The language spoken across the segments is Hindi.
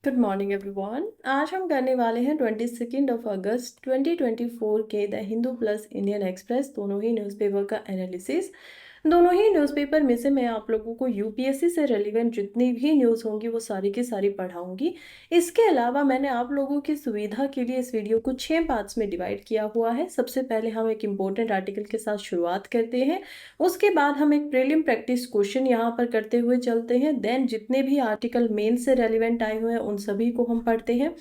Good morning everyone. आज हम करने वाले हैं 22 अगस्त 2024 के the Hindu plus Indian express दोनों ही न्यूज़पेपर का एनालिसिस। दोनों ही न्यूज़पेपर में से मैं आप लोगों को यूपीएससी से रेलिवेंट जितनी भी न्यूज़ होंगी वो सारी की सारी पढ़ाऊंगी। इसके अलावा मैंने आप लोगों की सुविधा के लिए इस वीडियो को 6 पार्ट्स में डिवाइड किया हुआ है। सबसे पहले हम एक इम्पोर्टेंट आर्टिकल के साथ शुरुआत करते हैं। उसके बाद हम एक प्रीलिम प्रैक्टिस क्वेश्चन यहाँ पर करते हुए चलते हैं। देन जितने भी आर्टिकल मेन से रेलिवेंट आए हुए हैं उन सभी को हम पढ़ते हैं।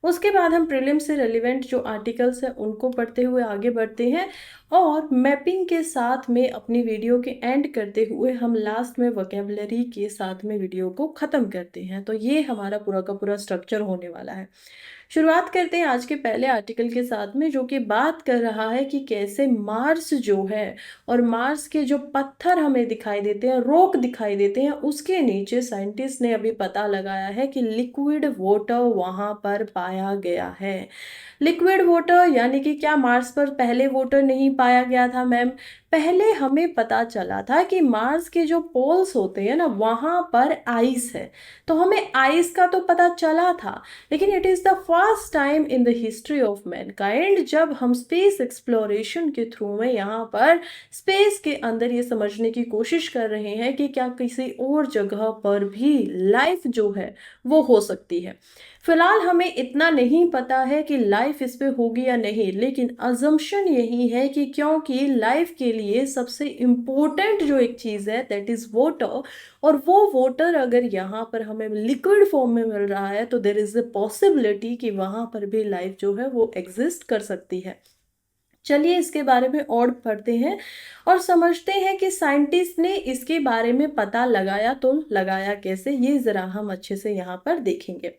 उसके बाद हम प्रीलिम से रेलिवेंट जो आर्टिकल्स हैं उनको पढ़ते हुए आगे बढ़ते हैं और मैपिंग के साथ में अपनी वीडियो के एंड करते हुए हम लास्ट में वोकेबलरी के साथ में वीडियो को ख़त्म करते हैं। तो ये हमारा पूरा का पूरा स्ट्रक्चर होने वाला है। शुरुआत करते हैं आज के पहले आर्टिकल के साथ में, जो कि बात कर रहा है कि कैसे मार्स जो है और मार्स के जो पत्थर हमें दिखाई देते हैं, रॉक दिखाई देते हैं, उसके नीचे साइंटिस्ट ने अभी पता लगाया है कि लिक्विड वाटर वहां पर पाया गया है। लिक्विड वाटर यानी कि क्या मार्स पर पहले वाटर नहीं पाया गया था मैम? पहले हमें पता चला था कि मार्स के जो पोल्स होते हैं ना वहां पर आइस है, तो हमें आइस का तो पता चला था। लेकिन it is the first time in the history of Mankind जब हम स्पेस एक्सप्लोरेशन के थ्रू में यहाँ पर स्पेस के अंदर ये समझने की कोशिश कर रहे हैं कि क्या किसी और जगह पर भी लाइफ जो है वो हो सकती है। फिलहाल हमें इतना नहीं पता है कि लाइफ इस पे होगी या नहीं, लेकिन अजम्पशन यही है कि क्योंकि लाइफ के लिए सबसे इम्पोर्टेंट जो एक चीज़ है दैट इज़ वाटर, और वो वाटर अगर यहाँ पर हमें लिक्विड फॉर्म में मिल रहा है तो देर इज़ अ पॉसिबिलिटी कि वहाँ पर भी लाइफ जो है वो एग्जिस्ट कर सकती है। चलिए इसके बारे में और पढ़ते हैं और समझते हैं कि साइंटिस्ट ने इसके बारे में पता लगाया तो लगाया कैसे, ये ज़रा हम अच्छे से यहाँ पर देखेंगे।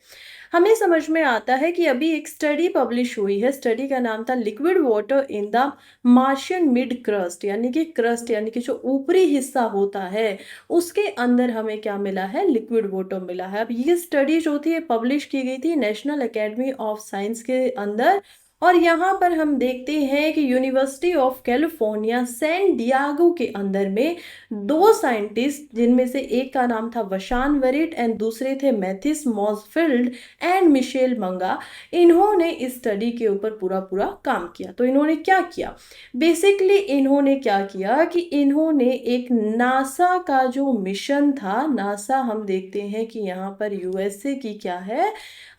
हमें समझ में आता है कि अभी एक स्टडी पब्लिश हुई है। स्टडी का नाम था liquid water in the Martian mid crust, यानी कि क्रस्ट यानी कि जो ऊपरी हिस्सा होता है उसके अंदर हमें क्या मिला है? लिक्विड वाटर मिला है। अब ये स्टडी जो थी पब्लिश की गई थी नेशनल एकेडमी ऑफ साइंस के अंदर, और यहाँ पर हम देखते हैं कि University of California San Diego के अंदर में दो साइंटिस्ट, जिनमें से एक का नाम था वशान वेरिट एंड दूसरे थे मैथिस मॉसफील्ड एंड मिशेल मंगा, इन्होंने इस स्टडी के ऊपर पूरा पूरा काम किया। तो इन्होंने क्या किया? बेसिकली इन्होंने क्या किया कि इन्होंने एक नासा का जो मिशन था, नासा हम देखते हैं कि यहाँ पर यूएसए की क्या है,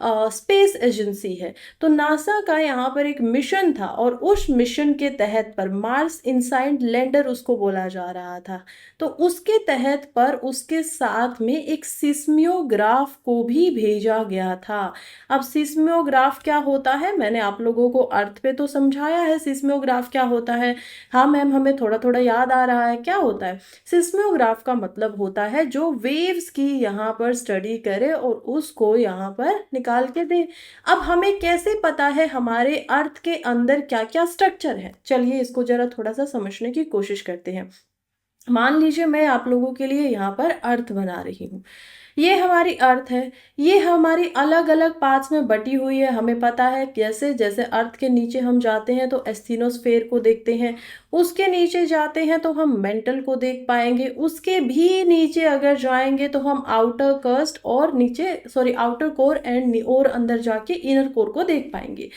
स्पेस एजेंसी है। तो नासा का यहाँ पर एक मिशन था और उस मिशन के तहत पर मार्स इनसाइड लैंडर उसको बोला जा रहा था। तो उसके तहत पर उसके साथ में एक सिस्मियोग्राफ को भी भेजा गया था। अब सिस्मियोग्राफ क्या होता है? मैंने आप लोगों को अर्थ पे तो समझाया है सिस्मियोग्राफ क्या होता है। हाँ मैम, हमें थोड़ा थोड़ा याद आ रहा है। क्या होता है? सिस्मियोग्राफ का मतलब होता है जो वेव्स की यहाँ पर स्टडी करे और उसको यहाँ पर निकाल के दे। अब हमें कैसे पता है हमारे अर्थ के अंदर क्या क्या स्ट्रक्चर है? चलिए इसको जरा थोड़ा सा समझने की कोशिश करते हैं। मान लीजिए मैं आप लोगों के लिए यहाँ पर अर्थ बना रही हूँ। ये हमारी अर्थ है। ये हमारी अलग अलग पार्ट्स में बटी हुई है। हमें पता है जैसे जैसे अर्थ के नीचे हम जाते हैं तो एस्थेनोस्फेयर को देखते हैं, उसके नीचे जाते हैं तो हम मेंटल को देख पाएंगे, उसके भी नीचे अगर जाएंगे तो हम आउटर क्रस्ट और नीचे आउटर कोर एंड और अंदर जाके इनर कोर को देख पाएंगे।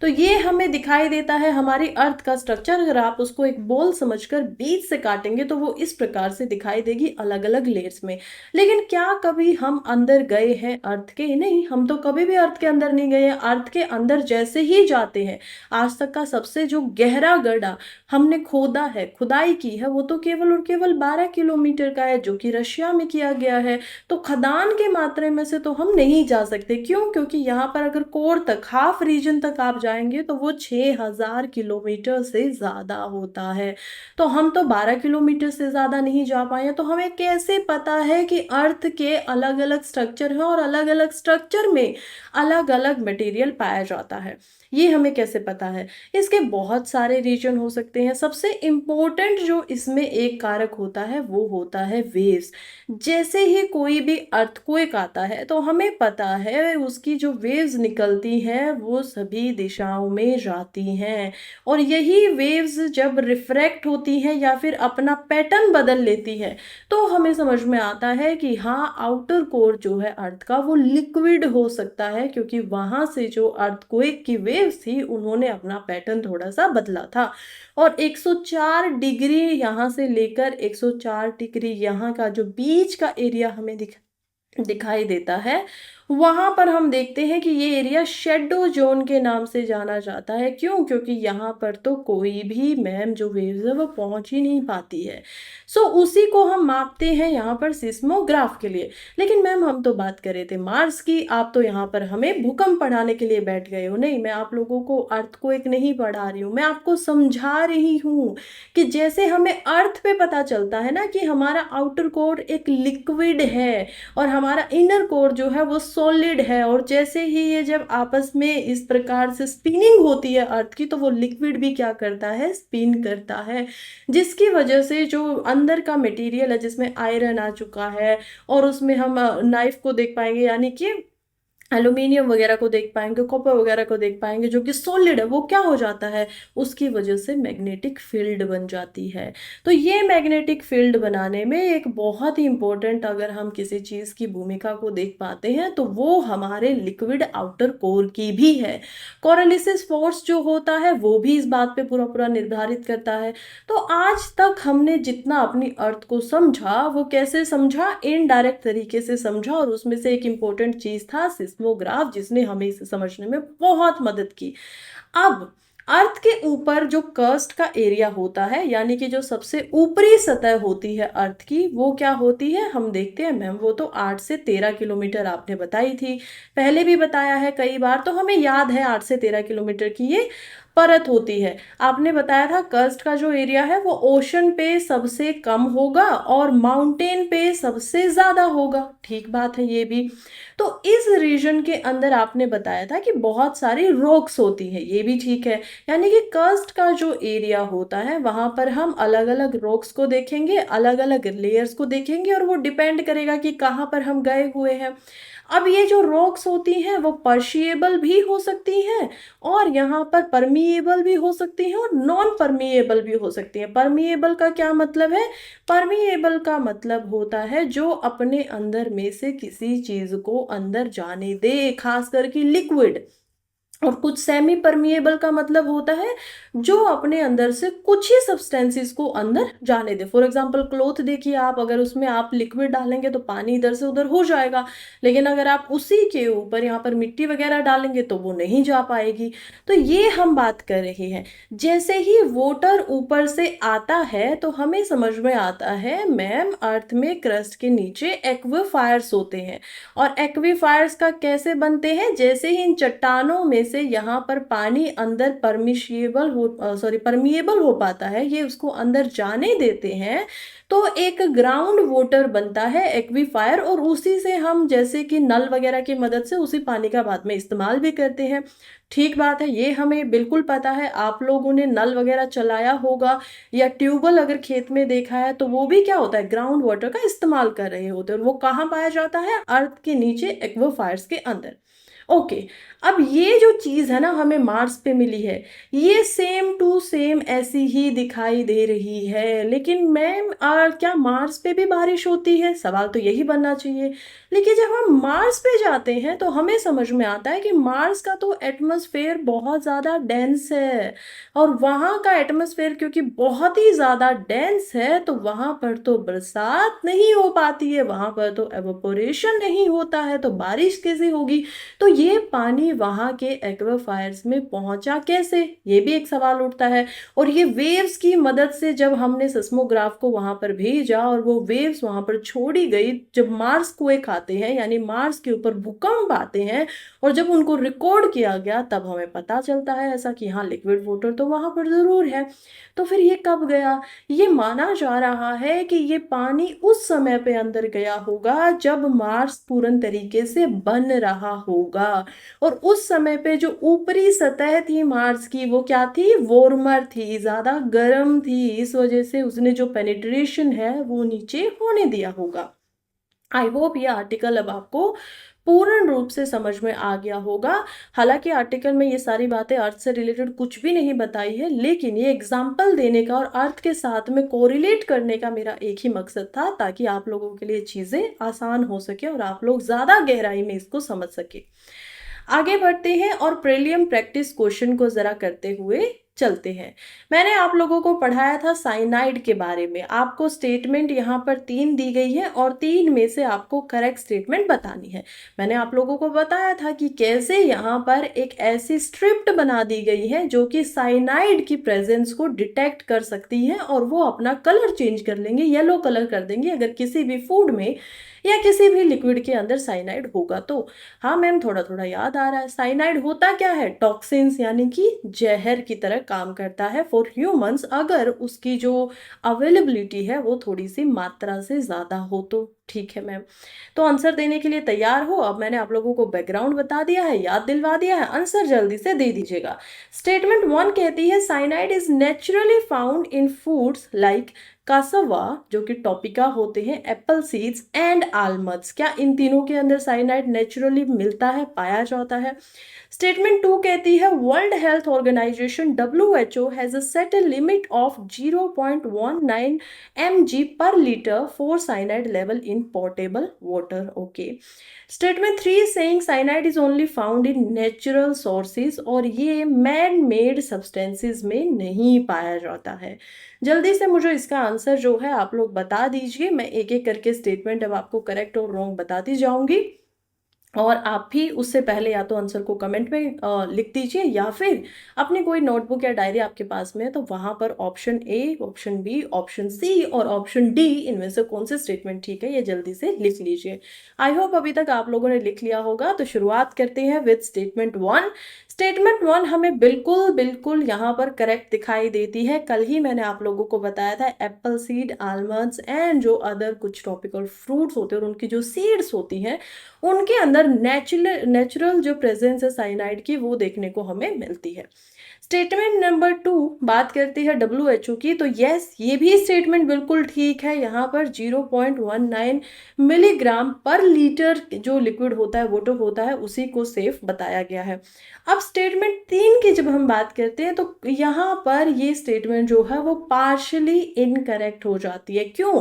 तो ये हमें दिखाई देता है हमारी अर्थ का स्ट्रक्चर। अगर आप उसको एक बॉल समझकर बीच से काटेंगे तो वो इस प्रकार से दिखाई देगी अलग अलग लेयर्स में। लेकिन क्या कभी हम अंदर गए हैं अर्थ के? नहीं, हम तो कभी भी अर्थ के अंदर नहीं गए हैं। अर्थ के अंदर जैसे ही जाते हैं, आज तक का सबसे जो गहरा गड्ढा हमने खोदा है, खुदाई की है, वो तो केवल और केवल 12 किलोमीटर का है, जो कि रशिया में किया गया है। तो खदान के मात्रे में से तो हम नहीं जा सकते। क्यों? क्योंकि यहाँ पर अगर कोर तक, हाफ रीजन तक आप जाएंगे तो वो 6000 किलोमीटर से ज़्यादा होता है। तो हम तो 12 किलोमीटर से ज़्यादा नहीं जा पाए। तो हमें कैसे पता है कि अर्थ के अलग अलग स्ट्रक्चर हैं और अलग अलग स्ट्रक्चर में अलग अलग मटेरियल पाया जाता है? ये हमें कैसे पता है? इसके बहुत सारे रीजन हो सकते हैं। सबसे इम्पोर्टेंट जो इसमें एक कारक होता है वो होता है वेव्स। जैसे ही कोई भी अर्थक्वेक आता है तो हमें पता है उसकी जो वेव्स निकलती हैं वो सभी दिशाओं में जाती हैं, और यही वेव्स जब रिफ्रैक्ट होती हैं या फिर अपना पैटर्न बदल लेती है तो हमें समझ में आता है कि हाँ, आउटर कोर जो है अर्थ का वो लिक्विड हो सकता है, क्योंकि वहां से जो अर्थक्वेक की वेव्स थी उन्होंने अपना पैटर्न थोड़ा सा बदला था। और 104 डिग्री यहाँ से लेकर 104 डिग्री यहाँ का जो बीच का एरिया हमें दिखाई देता है, वहां पर हम देखते हैं कि ये एरिया शेडो जोन के नाम से जाना जाता है। क्यों? क्योंकि यहाँ पर तो कोई भी मैम जो वेव्स है वो पहुंच ही नहीं पाती है। उसी को हम मापते हैं यहाँ पर सिस्मोग्राफ के लिए। लेकिन मैम हम तो बात कर रहे थे मार्स की, आप तो यहाँ पर हमें भूकंप पढ़ाने के लिए बैठ गए हो। नहीं, मैं आप लोगों को अर्थ को एक नहीं पढ़ा रही हूँ, मैं आपको समझा रही हूँ कि जैसे हमें अर्थ पे पता चलता है ना कि हमारा आउटर कोर एक लिक्विड है और हमारा इनर कोर जो है वो सॉलिड है, और जैसे ही ये जब आपस में इस प्रकार से स्पिनिंग होती है अर्थ की, तो वो लिक्विड भी क्या करता है? स्पिन करता है, जिसकी वजह से जो अंदर का मटेरियल है जिसमें आयरन आ चुका है, और उसमें हम नाइफ को देख पाएंगे, यानी कि एल्यूमिनियम वगैरह को देख पाएंगे, कॉपर वगैरह को देख पाएंगे, जो कि सॉलिड है, वो क्या हो जाता है? उसकी वजह से मैग्नेटिक फील्ड बन जाती है। तो ये मैग्नेटिक फील्ड बनाने में एक बहुत ही इंपॉर्टेंट, अगर हम किसी चीज की भूमिका को देख पाते हैं तो वो हमारे लिक्विड आउटर कोर की भी है। कोरोलिसिस फोर्स जो होता है वो भी इस बात पे पूरा पूरा निर्धारित करता है। तो आज तक हमने जितना अपनी अर्थ को समझा वो कैसे समझा? इनडायरेक्ट तरीके से समझा, और उसमें से एक इंपॉर्टेंट चीज था सिस्मोग्राफ, जिसने हमें इसे समझने में बहुत मदद की। अब अर्थ के ऊपर जो कर्स्ट का एरिया होता है, यानी कि जो सबसे ऊपरी सतह होती है अर्थ की, वो क्या होती है? हम देखते हैं मैम, वो तो 8 से 13 किलोमीटर आपने बताई थी, पहले भी बताया है कई बार, तो हमें याद है 8 से 13 किलोमीटर की ये परत होती है। आपने बताया था कर्स्ट का जो एरिया है वो ओशन पे सबसे कम होगा और माउंटेन पे सबसे ज्यादा होगा। ठीक बात है ये भी। तो इस रीजन के अंदर आपने बताया था कि बहुत सारी रॉक्स होती हैं, ये भी ठीक है। यानी कि कर्स्ट का जो एरिया होता है वहां पर हम अलग अलग रॉक्स को देखेंगे, अलग अलग लेयर्स को देखेंगे, और वो डिपेंड करेगा कि कहाँ पर हम गए हुए हैं। अब ये जो रॉक्स होती हैं वो पर्शिएबल भी हो सकती हैं, और यहाँ पर परमिएबल भी हो सकती हैं, और नॉन परमिएबल भी हो सकती हैं। परमिएबल का क्या मतलब है? परमिएबल का मतलब होता है जो अपने अंदर में से किसी चीज को अंदर जाने दे, खास करके लिक्विड। और कुछ सेमी परमिएबल का मतलब होता है जो अपने अंदर से कुछ ही सब्सटेंसेस को अंदर जाने दे। फॉर एग्जांपल क्लोथ देखिए आप, अगर उसमें आप लिक्विड डालेंगे तो पानी इधर से उधर हो जाएगा, लेकिन अगर आप उसी के ऊपर यहाँ पर मिट्टी वगैरह डालेंगे तो वो नहीं जा पाएगी। तो ये हम बात कर रहे हैं। जैसे ही वाटर ऊपर से आता है तो हमें समझ में आता है मैम अर्थ में क्रस्ट के नीचे एक्विफायर्स होते हैं। और एक्विफायर्स का कैसे बनते हैं? जैसे ही इन चट्टानों में से यहाँ पर पानी अंदर परमिएबल हो पाता है, ये उसको अंदर जाने देते हैं, तो एक ग्राउंड वाटर बनता है एक्विफायर, और उसी से हम जैसे कि नल वगैरह की मदद से उसी पानी का बाद में इस्तेमाल भी करते हैं। ठीक बात है, ये हमें बिल्कुल पता है। आप लोगों ने नल वगैरह चलाया होगा या ट्यूबवेल अगर खेत में देखा है, तो वो भी क्या होता है? ग्राउंड वाटर का इस्तेमाल कर रहे होते हैं, और वो कहाँ पाया जाता है? अर्थ के नीचे एक्विफायर्स के अंदर। ओके। अब ये जो चीज है ना हमें मार्स पे मिली है, ये सेम टू सेम ऐसी ही दिखाई दे रही है। लेकिन मैम क्या मार्स पे भी बारिश होती है? सवाल तो यही बनना चाहिए। लेकिन जब हम मार्स पे जाते हैं तो हमें समझ में आता है कि मार्स का तो एटमॉस्फेयर बहुत ज्यादा डेंस है, और वहां का एटमॉस्फेयर क्योंकि बहुत ही ज्यादा डेंस है तो वहां पर तो बरसात नहीं हो पाती है, वहां पर तो एवोपोरेशन नहीं होता है, तो बारिश कैसे होगी? तो ये पानी वहां के एक्वाफायर्स में पहुंचा कैसे? ये भी एक सवाल उठता है। और ये वेव्स की मदद से जब हमने सिस्मोग्राफ को वहां पर भेजा और वो वेव्स वहां पर छोड़ी गई, जब मार्स क्वेक आते हैं यानी मार्स के ऊपर भूकंप आते हैं, और जब उनको रिकॉर्ड किया गया तब हमें पता चलता है ऐसा कि हाँ लिक्विड वाटर तो वहां पर जरूर है। तो फिर ये कब गया? ये माना जा रहा है कि ये पानी उस समय पे अंदर गया होगा जब मार्स पूर्ण तरीके से बन रहा होगा, और उस समय पे जो ऊपरी सतह थी मार्स की वो क्या थी? वॉर्मर थी, ज्यादा गर्म थी, इस वजह से उसने जो पेनिट्रेशन है वो नीचे होने दिया होगा। आई होप ये आर्टिकल अब आपको पूर्ण रूप से समझ में आ गया होगा। हालांकि आर्टिकल में ये सारी बातें अर्थ से रिलेटेड कुछ भी नहीं बताई है, लेकिन ये एग्जाम्पल देने का और अर्थ के साथ में कोरिलेट करने का मेरा एक ही मकसद था, ताकि आप लोगों के लिए चीज़ें आसान हो सके और आप लोग ज़्यादा गहराई में इसको समझ सके। आगे बढ़ते हैं और प्रीलियम प्रैक्टिस क्वेश्चन को ज़रा करते हुए चलते हैं। मैंने आप लोगों को पढ़ाया था साइनाइड के बारे में। आपको स्टेटमेंट यहाँ पर 3 दी गई है और 3 में से आपको करेक्ट स्टेटमेंट बतानी है। मैंने आप लोगों को बताया था कि कैसे यहाँ पर एक ऐसी स्ट्रिप्ट बना दी गई है जो कि साइनाइड की प्रेजेंस को डिटेक्ट कर सकती है और वो अपना कलर चेंज कर लेंगे, येलो कलर कर देंगे अगर किसी भी फूड में या किसी भी लिक्विड के अंदर साइनाइड होगा तो। हाँ मैम, थोड़ा थोड़ा याद आ रहा है। साइनाइड होता क्या है? टॉक्सिन्स, यानी कि जहर की तरह काम करता है फॉर ह्यूमंस, अगर उसकी जो अवेलेबिलिटी है वो थोड़ी सी मात्रा से ज़्यादा हो तो। ठीक है मैम, तो आंसर देने के लिए तैयार हो? अब मैंने आप लोगों को बैकग्राउंड बता दिया है, याद दिलवा दिया है, आंसर जल्दी से दे दीजिएगा। स्टेटमेंट 1 कहती है cyanide is naturally found in foods like cassava, जो कि टॉपिका होते हैं, एप्पल सीड्स एंड आलमंड्स। क्या इन तीनों के अंदर साइनाइड नेचुरली मिलता है, पाया जाता है? स्टेटमेंट 2 कहती है World Health Organization WHO has set a limit of 0.19 mg per litre for cyanide level in portable water. Okay. Statement 3 saying cyanide is only found in natural sources, और ये मैन मेड सब्सटेंसेस में नहीं पाया जाता है। जल्दी से मुझे इसका आंसर जो है आप लोग बता दीजिए। मैं एक एक करके स्टेटमेंट अब आपको करेक्ट और रॉन्ग बताती जाऊंगी, और आप भी उससे पहले या तो आंसर को कमेंट में लिख दीजिए, या फिर अपनी कोई नोटबुक या डायरी आपके पास में है तो वहां पर option A, option B, option C और ऑप्शन डी, इनमें से कौन से स्टेटमेंट ठीक है ये जल्दी से लिख लीजिए। आई होप अभी तक आप लोगों ने लिख लिया होगा। तो शुरुआत करते हैं विद स्टेटमेंट 1। स्टेटमेंट 1 हमें बिल्कुल बिल्कुल यहाँ पर करेक्ट दिखाई देती है। कल ही मैंने आप लोगों को बताया था एप्पल सीड, आलमंड्स एंड जो अदर कुछ ट्रॉपिकल फ्रूट्स होते हैं और उनकी जो सीड्स होती हैं उनके अंदर नेचुरल जो प्रेजेंस है साइनाइड की वो देखने को हमें मिलती है। स्टेटमेंट नंबर 2 बात करती है WHO की, तो यस ये भी स्टेटमेंट बिल्कुल ठीक है। यहाँ पर 0.19 मिलीग्राम पर लीटर जो लिक्विड होता है, वाटर होता है, उसी को सेफ बताया गया है। अब स्टेटमेंट 3 की जब हम बात करते हैं तो यहाँ पर ये स्टेटमेंट जो है वो पार्शली इनकरेक्ट हो जाती है। क्यों?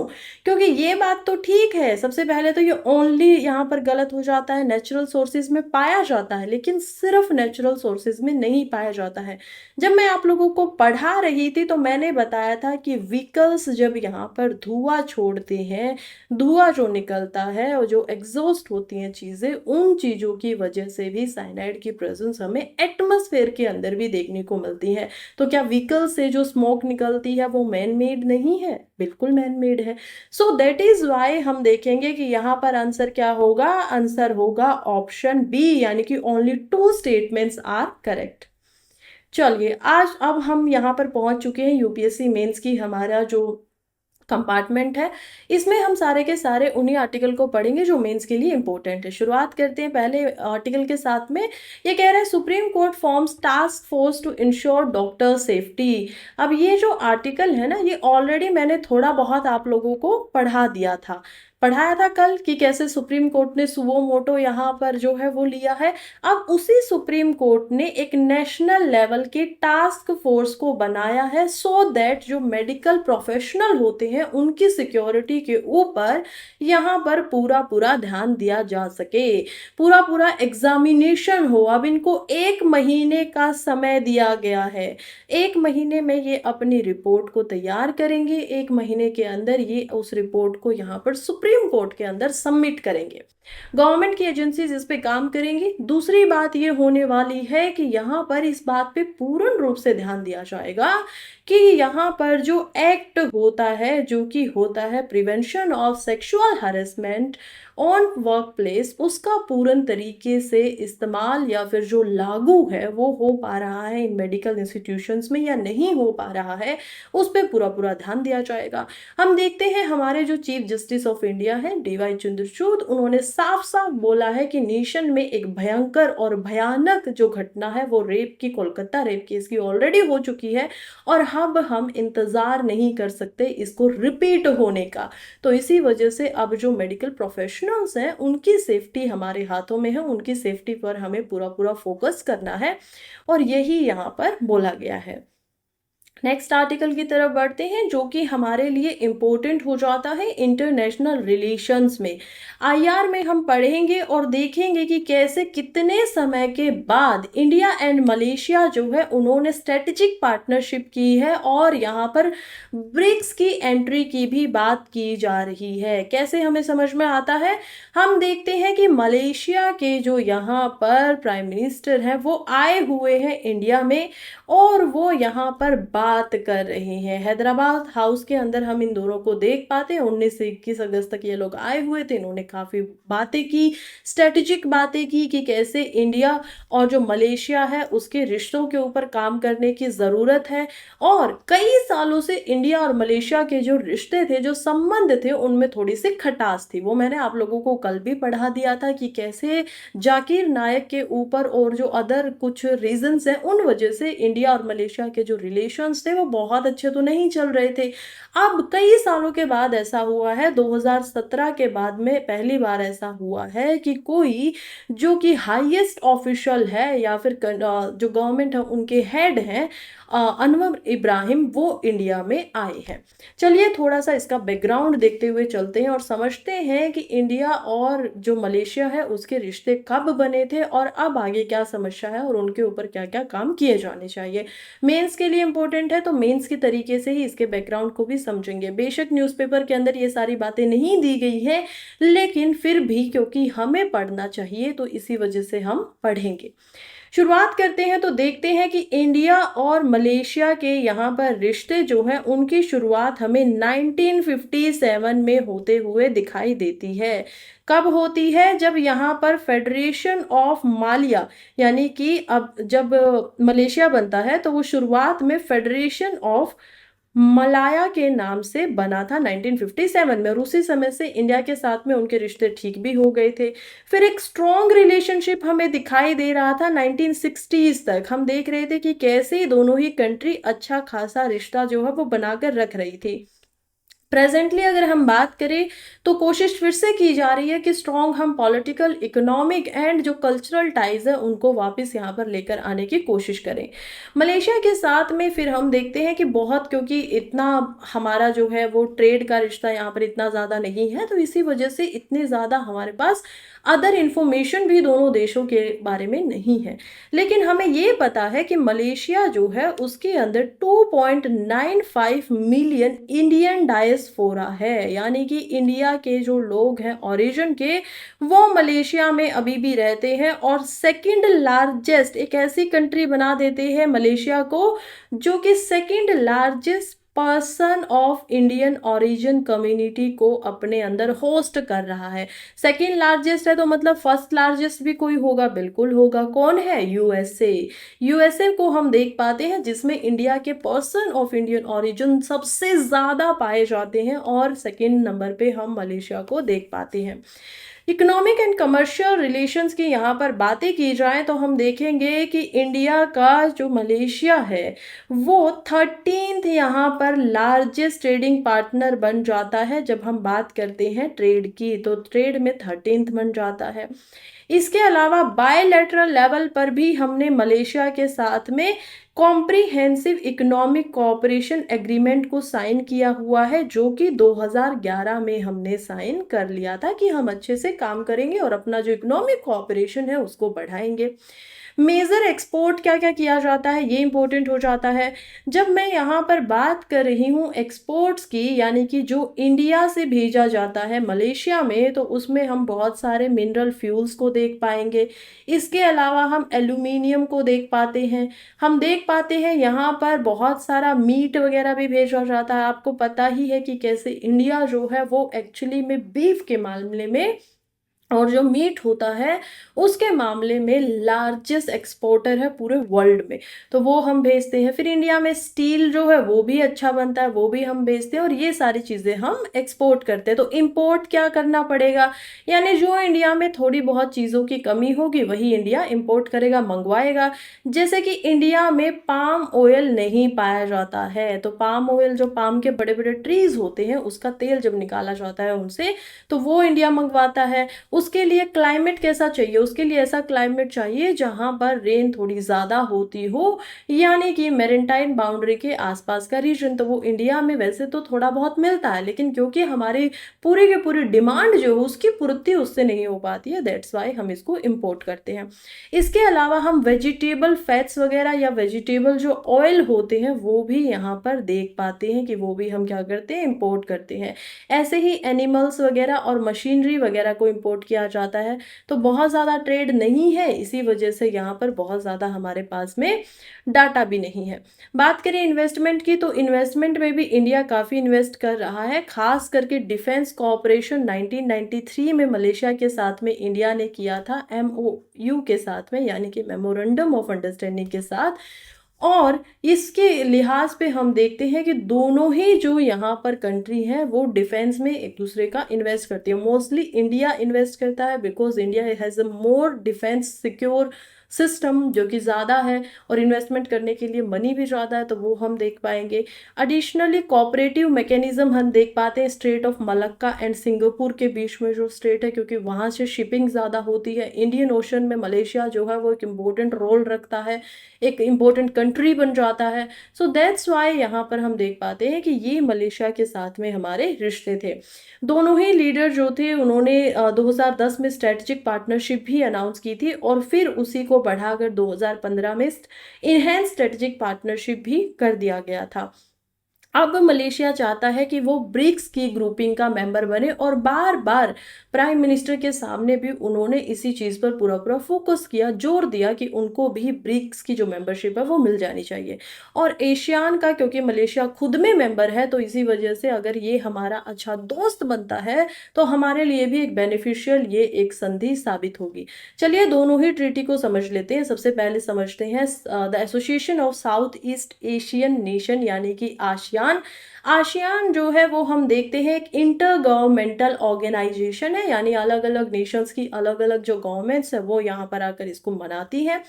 क्योंकि ये बात तो ठीक है, सबसे पहले तो ये ओनली यहाँ पर गलत हो जाता है, नेचुरल सोर्सेज में पाया जाता है, लेकिन सिर्फ नेचुरल सोर्सेज में नहीं पाया जाता है। जब मैं आप लोगों को पढ़ा रही थी तो मैंने बताया था कि व्हीकल्स जब यहाँ पर धुआं छोड़ते हैं, धुआं जो निकलता है और जो एग्जॉस्ट होती हैं चीज़ें, उन चीज़ों की वजह से भी साइनाइड की प्रेजेंस हमें एटमॉस्फेयर के अंदर भी देखने को मिलती है। तो क्या व्हीकल से जो स्मोक निकलती है वो मैन मेड नहीं है? बिल्कुल मैन मेड है। सो दैट इज वाई हम देखेंगे कि यहाँ पर आंसर क्या होगा? आंसर होगा ऑप्शन बी, यानी कि ओनली 2 स्टेटमेंट्स आर करेक्ट। चलिए, आज अब हम यहाँ पर पहुंच चुके हैं यूपीएससी मेंस की हमारा जो कंपार्टमेंट है। इसमें हम सारे के सारे उन्हीं आर्टिकल को पढ़ेंगे जो मेंस के लिए इंपॉर्टेंट है। शुरुआत करते हैं पहले आर्टिकल के साथ में। ये कह रहा है Supreme Court forms task force to ensure doctor safety. अब ये जो आर्टिकल है ना, ये ऑलरेडी मैंने थोड़ा बहुत आप लोगों को पढ़ाया था कल कि कैसे सुप्रीम कोर्ट ने सुवो मोटो यहाँ पर जो है वो लिया है। अब उसी सुप्रीम कोर्ट ने एक नेशनल लेवल के टास्क फोर्स को बनाया है, सो दैट जो मेडिकल प्रोफेशनल होते हैं उनकी सिक्योरिटी के ऊपर यहाँ पर पूरा पूरा ध्यान दिया जा सके, पूरा पूरा एग्जामिनेशन हो। अब इनको 1 महीने का समय दिया गया है। 1 महीने में ये अपनी रिपोर्ट को तैयार करेंगे, 1 महीने के अंदर ये उस रिपोर्ट को यहाँ पर सुप्रीम कोर्ट के अंदर सबमिट करेंगे। गवर्नमेंट की एजेंसीज इस पे काम करेंगी। दूसरी बात ये होने वाली है कि यहाँ पर इस बात पे पूर्ण रूप से ध्यान दिया जाएगा कि यहाँ पर जो एक्ट होता है, जो कि होता है prevention of sexual harassment on work place, उसका पूर्ण तरीके से इस्तेमाल या फिर जो लागू है वो हो पा रहा है इन मेडिकल इंस्टीट्यूशंस में या नहीं हो पा रहा है, उस पर पूरा पूरा ध्यान दिया जाएगा। हम देखते हैं हमारे जो chief justice of India India हैं डीवाई चंद्रचूड, उन्होंने साफ साफ बोला है कि नेशन में एक भयंकर और भयानक जो घटना है वो रेप की, कोलकाता रेप केस की ऑलरेडी हो चुकी है और अब हम इंतजार नहीं कर सकते इसको रिपीट होने का। तो इसी वजह से अब जो मेडिकल प्रोफेशनल्स हैं उनकी सेफ्टी हमारे हाथों में है, उनकी सेफ्टी पर हमें पूरा पूरा फोकस करना है और यही यहाँ पर बोला गया है। नेक्स्ट आर्टिकल की तरफ बढ़ते हैं जो कि हमारे लिए इम्पोर्टेंट हो जाता है इंटरनेशनल रिलेशंस में। आईआर में हम पढ़ेंगे और देखेंगे कि कैसे कितने समय के बाद इंडिया एंड मलेशिया जो है उन्होंने स्ट्रेटेजिक पार्टनरशिप की है और यहाँ पर ब्रिक्स की एंट्री की भी बात की जा रही है। कैसे हमें समझ में आता है, हम देखते हैं कि मलेशिया के जो यहाँ पर प्राइम मिनिस्टर हैं वो आए हुए हैं इंडिया में और वो यहाँ पर बात कर रहे हैं। हैदराबाद हाउस के अंदर हम इन दोनों को देख पाते हैं। 19 से 21 अगस्त तक ये लोग आए हुए थे, इन्होंने काफ़ी बातें की, स्ट्रेटेजिक बातें की कि कैसे इंडिया और जो मलेशिया है उसके रिश्तों के ऊपर काम करने की ज़रूरत है। और कई सालों से इंडिया और मलेशिया के जो रिश्ते थे, जो संबंध थे, उनमें थोड़ी सी खटास थी। वो मैंने आप लोगों को कल भी पढ़ा दिया था कि कैसे जाकिर नायक के ऊपर और जो अदर कुछ रीजंस हैं उन वजह से इंडिया और मलेशिया के जो रिलेशंस थे वो बहुत अच्छे तो नहीं चल रहे थे। अब कई सालों के बाद ऐसा हुआ है, 2017 के बाद में पहली बार ऐसा हुआ है कि कोई जो कि हाईएस्ट ऑफिशियल है या फिर जो गवर्नमेंट है उनके हेड हैं अनवर इब्राहिम, वो इंडिया में आए हैं। चलिए थोड़ा सा इसका बैकग्राउंड देखते हुए चलते हैं और समझते हैं कि इंडिया और जो मलेशिया है उसके रिश्ते कब बने थे और अब आगे क्या समस्या है और उनके ऊपर क्या क्या काम किए जाने चाहिए। मेंस के लिए इंपॉर्टेंट है तो मेंस के तरीके से ही इसके बैकग्राउंड को भी समझेंगे। बेशक न्यूज़पेपर के अंदर ये सारी बातें नहीं दी गई है, लेकिन फिर भी क्योंकि हमें पढ़ना चाहिए तो इसी वजह से हम पढ़ेंगे। शुरुआत करते हैं तो देखते हैं कि इंडिया और मलेशिया के यहाँ पर रिश्ते जो हैं उनकी शुरुआत हमें 1957 में होते हुए दिखाई देती है। कब होती है? जब यहाँ पर फेडरेशन ऑफ मालिया यानी कि अब जब मलेशिया बनता है तो वो शुरुआत में फेडरेशन ऑफ मलाया के नाम से बना था 1957 में और उसी समय से इंडिया के साथ में उनके रिश्ते ठीक भी हो गए थे। फिर एक स्ट्रॉन्ग रिलेशनशिप हमें दिखाई दे रहा था 1960s तक। हम देख रहे थे कि कैसे दोनों ही कंट्री अच्छा खासा रिश्ता जो है वो बनाकर रख रही थी। प्रेजेंटली अगर हम बात करें तो कोशिश फिर से की जा रही है कि स्ट्रॉन्ग हम पॉलिटिकल, इकोनॉमिक एंड जो कल्चरल टाइज है उनको वापस यहाँ पर लेकर आने की कोशिश करें। मलेशिया के साथ में फिर हम देखते हैं कि बहुत, क्योंकि इतना हमारा जो है वो ट्रेड का रिश्ता यहाँ पर इतना ज़्यादा नहीं है तो इसी वजह से इतने ज़्यादा हमारे पास अदर इन्फॉर्मेशन भी दोनों देशों के बारे में नहीं है। लेकिन हमें ये पता है कि मलेशिया जो है उसके अंदर 2.95 मिलियन इंडियन डायस्पोरा है, यानी कि इंडिया के जो लोग हैं ओरिजिन के वो मलेशिया में अभी भी रहते हैं और सेकंड लार्जेस्ट एक ऐसी कंट्री बना देते हैं मलेशिया को जो कि second largest person of Indian origin community को अपने अंदर होस्ट कर रहा है। सेकंड लार्जेस्ट है तो मतलब फर्स्ट लार्जेस्ट भी कोई होगा, बिल्कुल होगा। कौन है? यूएसए। यूएसए को हम देख पाते हैं जिसमें इंडिया के पर्सन ऑफ इंडियन ओरिजिन सबसे ज़्यादा पाए जाते हैं और सेकंड नंबर पे हम मलेशिया को देख पाते हैं। इकोनॉमिक एंड कमर्शियल रिलेशंस की यहाँ पर बातें की जाए तो हम देखेंगे कि इंडिया का जो मलेशिया है वो 13th यहाँ पर लार्जेस्ट ट्रेडिंग पार्टनर बन जाता है। जब हम बात करते हैं ट्रेड की तो ट्रेड में 13th बन जाता है। इसके अलावा बायलैटरल लेवल पर भी हमने मलेशिया के साथ में कॉम्प्रिहेंसिव इकोनॉमिक कोऑपरेशन एग्रीमेंट को साइन किया हुआ है जो कि 2011 में हमने साइन कर लिया था कि हम अच्छे से काम करेंगे और अपना जो इकोनॉमिक कोऑपरेशन है उसको बढ़ाएंगे। मेजर एक्सपोर्ट क्या क्या किया जाता है ये इंपॉर्टेंट हो जाता है। जब मैं यहाँ पर बात कर रही हूँ एक्सपोर्ट्स की, यानी कि जो इंडिया से भेजा जाता है मलेशिया में, तो उसमें हम बहुत सारे मिनरल फ्यूल्स को देख पाएंगे। इसके अलावा हम एल्यूमिनियम को देख पाते हैं। हम देख पाते हैं यहाँ पर बहुत सारा मीट वगैरह भी भेजा जाता है। आपको पता ही है कि कैसे इंडिया जो है वो एक्चुअली में बीफ के मामले में और जो मीट होता है उसके मामले में लार्जेस्ट एक्सपोर्टर है पूरे वर्ल्ड में, तो वो हम भेजते हैं। फिर इंडिया में स्टील जो है वो भी अच्छा बनता है, वो भी हम भेजते हैं, और ये सारी चीज़ें हम एक्सपोर्ट करते हैं। तो इम्पोर्ट क्या करना पड़ेगा, यानी जो इंडिया में थोड़ी बहुत चीज़ों की कमी होगी वही इंडिया इम्पोर्ट करेगा, मंगवाएगा। जैसे कि इंडिया में पाम ऑयल नहीं पाया जाता है, तो पाम ऑयल जो पाम के बड़े बड़े ट्रीज होते हैं उसका तेल जब निकाला जाता है उनसे, तो वो इंडिया मंगवाता है। उसके लिए क्लाइमेट कैसा चाहिए, उसके लिए ऐसा क्लाइमेट चाहिए जहां पर रेन थोड़ी ज़्यादा होती हो, यानी कि मेरिटाइम बाउंड्री के आसपास का रीजन। तो वो इंडिया में वैसे तो थोड़ा बहुत मिलता है, लेकिन क्योंकि हमारी पूरी की पूरी डिमांड जो है उसकी पूर्ति उससे नहीं हो पाती है, दैट्स वाई हम इसको इम्पोर्ट करते हैं। इसके अलावा हम वेजिटेबल फैट्स वगैरह या वेजिटेबल जो ऑयल होते हैं वो भी यहाँ पर देख पाते हैं कि वो भी हम क्या करते हैं, इम्पोर्ट करते हैं। ऐसे ही एनिमल्स वगैरह और मशीनरी वगैरह को इम्पोर्ट किया जाता है। तो बहुत ज़्यादा ट्रेड नहीं है, इसी वजह से यहाँ पर बहुत ज़्यादा हमारे पास में डाटा भी नहीं है। बात करें इन्वेस्टमेंट की, तो इन्वेस्टमेंट में भी इंडिया काफ़ी इन्वेस्ट कर रहा है, खास करके डिफेंस कोऑपरेशन 1993 में मलेशिया के साथ में इंडिया ने किया था, MOU के साथ में, यानी कि मेमोरेंडम ऑफ अंडरस्टैंडिंग के साथ। और इसके लिहाज पे हम देखते हैं कि दोनों ही जो यहाँ पर कंट्री हैं वो डिफेंस में एक दूसरे का इन्वेस्ट करती है। मोस्टली इंडिया इन्वेस्ट करता है because India has a more defence secure system जो कि ज़्यादा है, और इन्वेस्टमेंट करने के लिए मनी भी ज़्यादा है, तो वो हम देख पाएंगे। एडिशनली कोऑपरेटिव मैकेनिज्म हम देख पाते हैं straight of Malacca and Singapore के बीच में जो स्ट्रेट है, क्योंकि वहाँ से शिपिंग ज़्यादा होती है। इंडियन ओशन में मलेशिया जो है वो एक इम्पोर्टेंट रोल रखता है, एक इम्पोर्टेंट कंट्री बन जाता है। सो दैट्स वाई यहाँ पर हम देख पाते हैं कि ये मलेशिया के साथ में हमारे रिश्ते थे। दोनों ही लीडर जो थे उन्होंने 2010 में स्ट्रेटेजिक पार्टनरशिप भी अनाउंस की थी, और फिर उसी को बढ़ाकर 2015 में इनहेंस स्ट्रेटेजिक पार्टनरशिप भी कर दिया गया था। अब मलेशिया चाहता है कि वो ब्रिक्स की ग्रुपिंग का मेंबर बने, और बार बार प्राइम मिनिस्टर के सामने भी उन्होंने इसी चीज़ पर पूरा पूरा फोकस किया, जोर दिया कि उनको भी ब्रिक्स की जो मेंबरशिप है वो मिल जानी चाहिए। और एशियान का, क्योंकि मलेशिया खुद में मेंबर है, तो इसी वजह से अगर ये हमारा अच्छा दोस्त बनता है तो हमारे लिए भी एक बेनिफिशियल ये एक संधि साबित होगी। चलिए दोनों ही ट्रीटी को समझ लेते हैं। सबसे पहले समझते हैं the association of south east Asian nation, यानी कि आसियान। आसियान जो है वो हम देखते हैं एक इंटर गवर्नमेंटल ऑर्गेनाइजेशन है, यानी अलग अलग नेशंस की अलग अलग जो गवर्नमेंट्स है वो यहाँ पर आकर इसको मनाती है।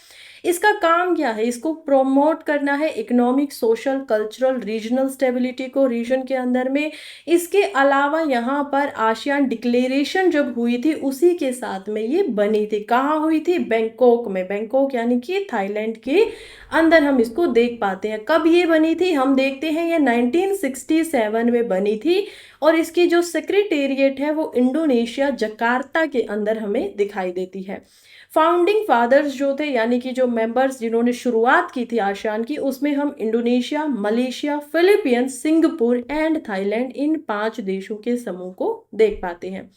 इसका काम क्या है, इसको प्रोमोट करना है economic, social, cultural, regional stability को रीजन के अंदर में। इसके अलावा यहाँ पर आसियान डिक्लेरेशन जब हुई थी उसी के साथ में ये बनी थी। कहाँ हुई थी, बैंकॉक में। बैंकॉक यानी कि थाईलैंड के अंदर हम इसको देख पाते हैं। कब ये बनी थी, हम देखते हैं ये 1967 में बनी थी, और इसकी जो सेक्रेटेरिएट है वो इंडोनेशिया जकार्ता के अंदर हमें दिखाई देती है। फाउंडिंग फादर्स जो थे, यानी कि जो मेंबर्स जिन्होंने शुरुआत की थी आसियान की, उसमें हम Indonesia, Malaysia, Philippines, Singapore and Thailand, इन 5 देशों के समूह को देख पाते हैं।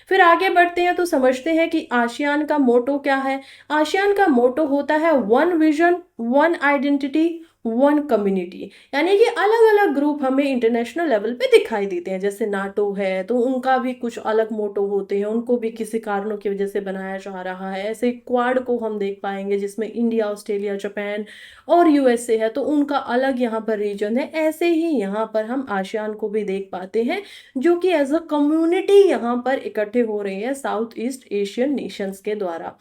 फिर आगे बढ़ते हैं तो समझते हैं कि आसियान का मोटो क्या है। आसियान का मोटो होता है one vision, one identity, one community. यानी कि अलग अलग ग्रुप हमें इंटरनेशनल लेवल पे दिखाई देते हैं, जैसे नाटो है तो उनका भी कुछ अलग मोटो होते हैं, उनको भी किसी कारणों की वजह से बनाया जा रहा है। ऐसे क्वाड को हम देख पाएंगे जिसमें इंडिया, ऑस्ट्रेलिया, जापान और USA है, तो उनका अलग यहाँ पर रीजन है। ऐसे ही यहाँ पर हम आसियान को भी देख पाते हैं जो कि एज अ कम्युनिटी यहाँ पर इकट्ठे हो रहे हैं साउथ ईस्ट एशियन नेशंस के द्वारा।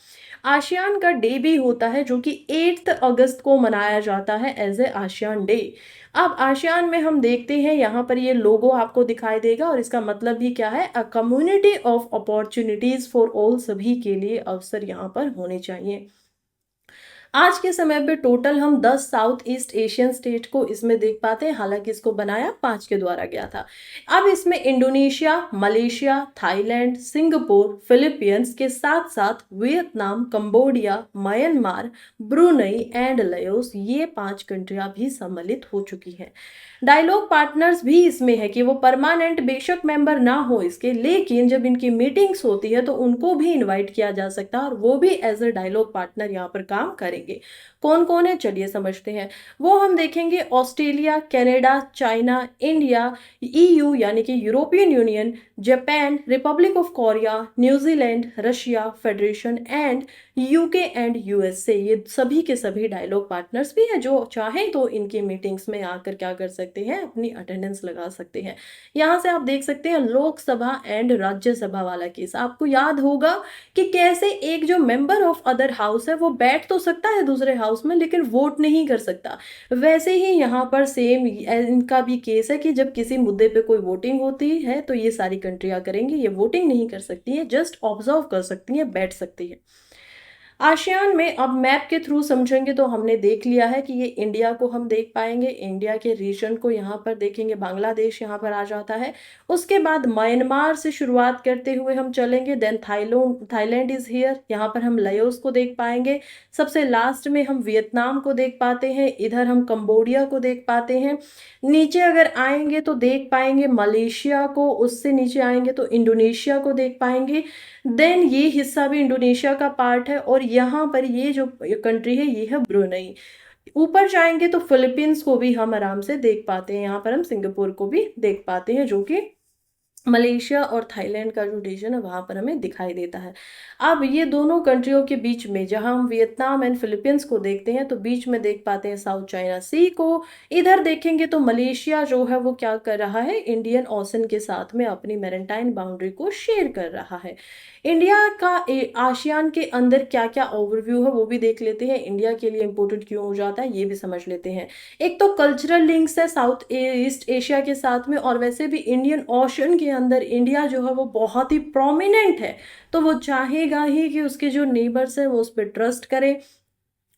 आसियान का डे भी होता है जो कि 8 अगस्त को मनाया जाता है एज ए आसियान डे। अब आसियान में हम देखते हैं यहाँ पर ये लोगो आपको दिखाई देगा, और इसका मतलब भी क्या है, a community of opportunities for all, सभी के लिए अवसर यहाँ पर होने चाहिए। आज के समय पे टोटल हम 10 साउथ ईस्ट एशियन स्टेट को इसमें देख पाते हैं, हालांकि इसको बनाया 5 के द्वारा गया था। अब इसमें Indonesia, Malaysia, Thailand, Singapore, Philippines के साथ साथ Vietnam, Cambodia, Myanmar, Brunei and Laos, ये 5 कंट्रियां भी सम्मिलित हो चुकी हैं। डायलॉग पार्टनर्स भी इसमें है कि वो परमानेंट बेशक मेंबर ना हो इसके, लेकिन जब इनकी मीटिंग्स होती है तो उनको भी इनवाइट किया जा सकता है, और वो भी एज अ डायलॉग पार्टनर यहाँ पर काम करेंगे। करेंगे। कौन कौन है चलिए समझते हैं। वो हम देखेंगे Australia, Canada, China, India, EU यानी कि European union, Japan, Republic of Korea, New Zealand, Russia federation and UK and USA. ये सभी के सभी डायलॉग पार्टनर्स भी हैं जो चाहें तो इनकी मीटिंग्स में आकर क्या कर सकते हैं, अपनी अटेंडेंस लगा सकते हैं। यहाँ से आप देख सकते हैं लोकसभा एंड राज्यसभा वाला केस। आपको याद होगा कि कैसे एक जो मेंबर ऑफ अदर हाउस है वो बैठ तो सकता है दूसरे हाउस में लेकिन वोट नहीं कर सकता। वैसे ही यहाँ पर सेम इनका भी केस है कि जब किसी मुद्दे पे कोई वोटिंग होती है तो ये सारी कंट्रियां करेंगी, ये वोटिंग नहीं कर सकती हैं, जस्ट ऑब्जर्व कर सकती हैं, बैठ सकती है। आसियान में अब मैप के थ्रू समझेंगे तो हमने देख लिया है कि ये इंडिया को हम देख पाएंगे, इंडिया के रीजन को यहाँ पर देखेंगे, बांग्लादेश यहाँ पर आ जाता है। उसके बाद म्यांमार से शुरुआत करते हुए हम चलेंगे, देन थाईलैंड इज हियर, यहाँ पर हम लाओस को देख पाएंगे। सबसे लास्ट में हम वियतनाम को देख पाते हैं, इधर हम कंबोडिया को देख पाते हैं। नीचे अगर आएंगे तो देख पाएंगे मलेशिया को, उससे नीचे आएंगे तो इंडोनेशिया को देख पाएंगे। देन ये हिस्सा भी इंडोनेशिया का पार्ट है और यहाँ पर ये जो कंट्री है ये है ब्रुनेई। ऊपर जाएंगे तो फिलीपींस को भी हम आराम से देख पाते हैं, यहाँ पर हम सिंगापुर को भी देख पाते हैं जो कि मलेशिया और थाईलैंड का जो रीजन है वहां पर हमें दिखाई देता है। अब ये दोनों कंट्रियों के बीच में जहां हम वियतनाम एंड फिलीपींस को देखते हैं तो बीच में देख पाते हैं साउथ चाइना सी को। इधर देखेंगे तो मलेशिया जो है वो क्या कर रहा है, इंडियन ओशन के साथ में अपनी मैरीटाइम बाउंड्री को शेयर कर रहा है। इंडिया का आसियान के अंदर क्या क्या ओवरव्यू है वो भी देख लेते हैं, इंडिया के लिए इंपॉर्टेंट क्यों हो जाता है ये भी समझ लेते हैं। एक तो कल्चरल लिंक्स है साउथ ईस्ट एशिया के साथ में, और वैसे भी इंडियन ओशन के अंदर इंडिया जो है वो बहुत ही प्रोमिनेंट है, तो वो चाहेगा ही कि उसके जो नेबर्स हैं वो उस पर ट्रस्ट करें,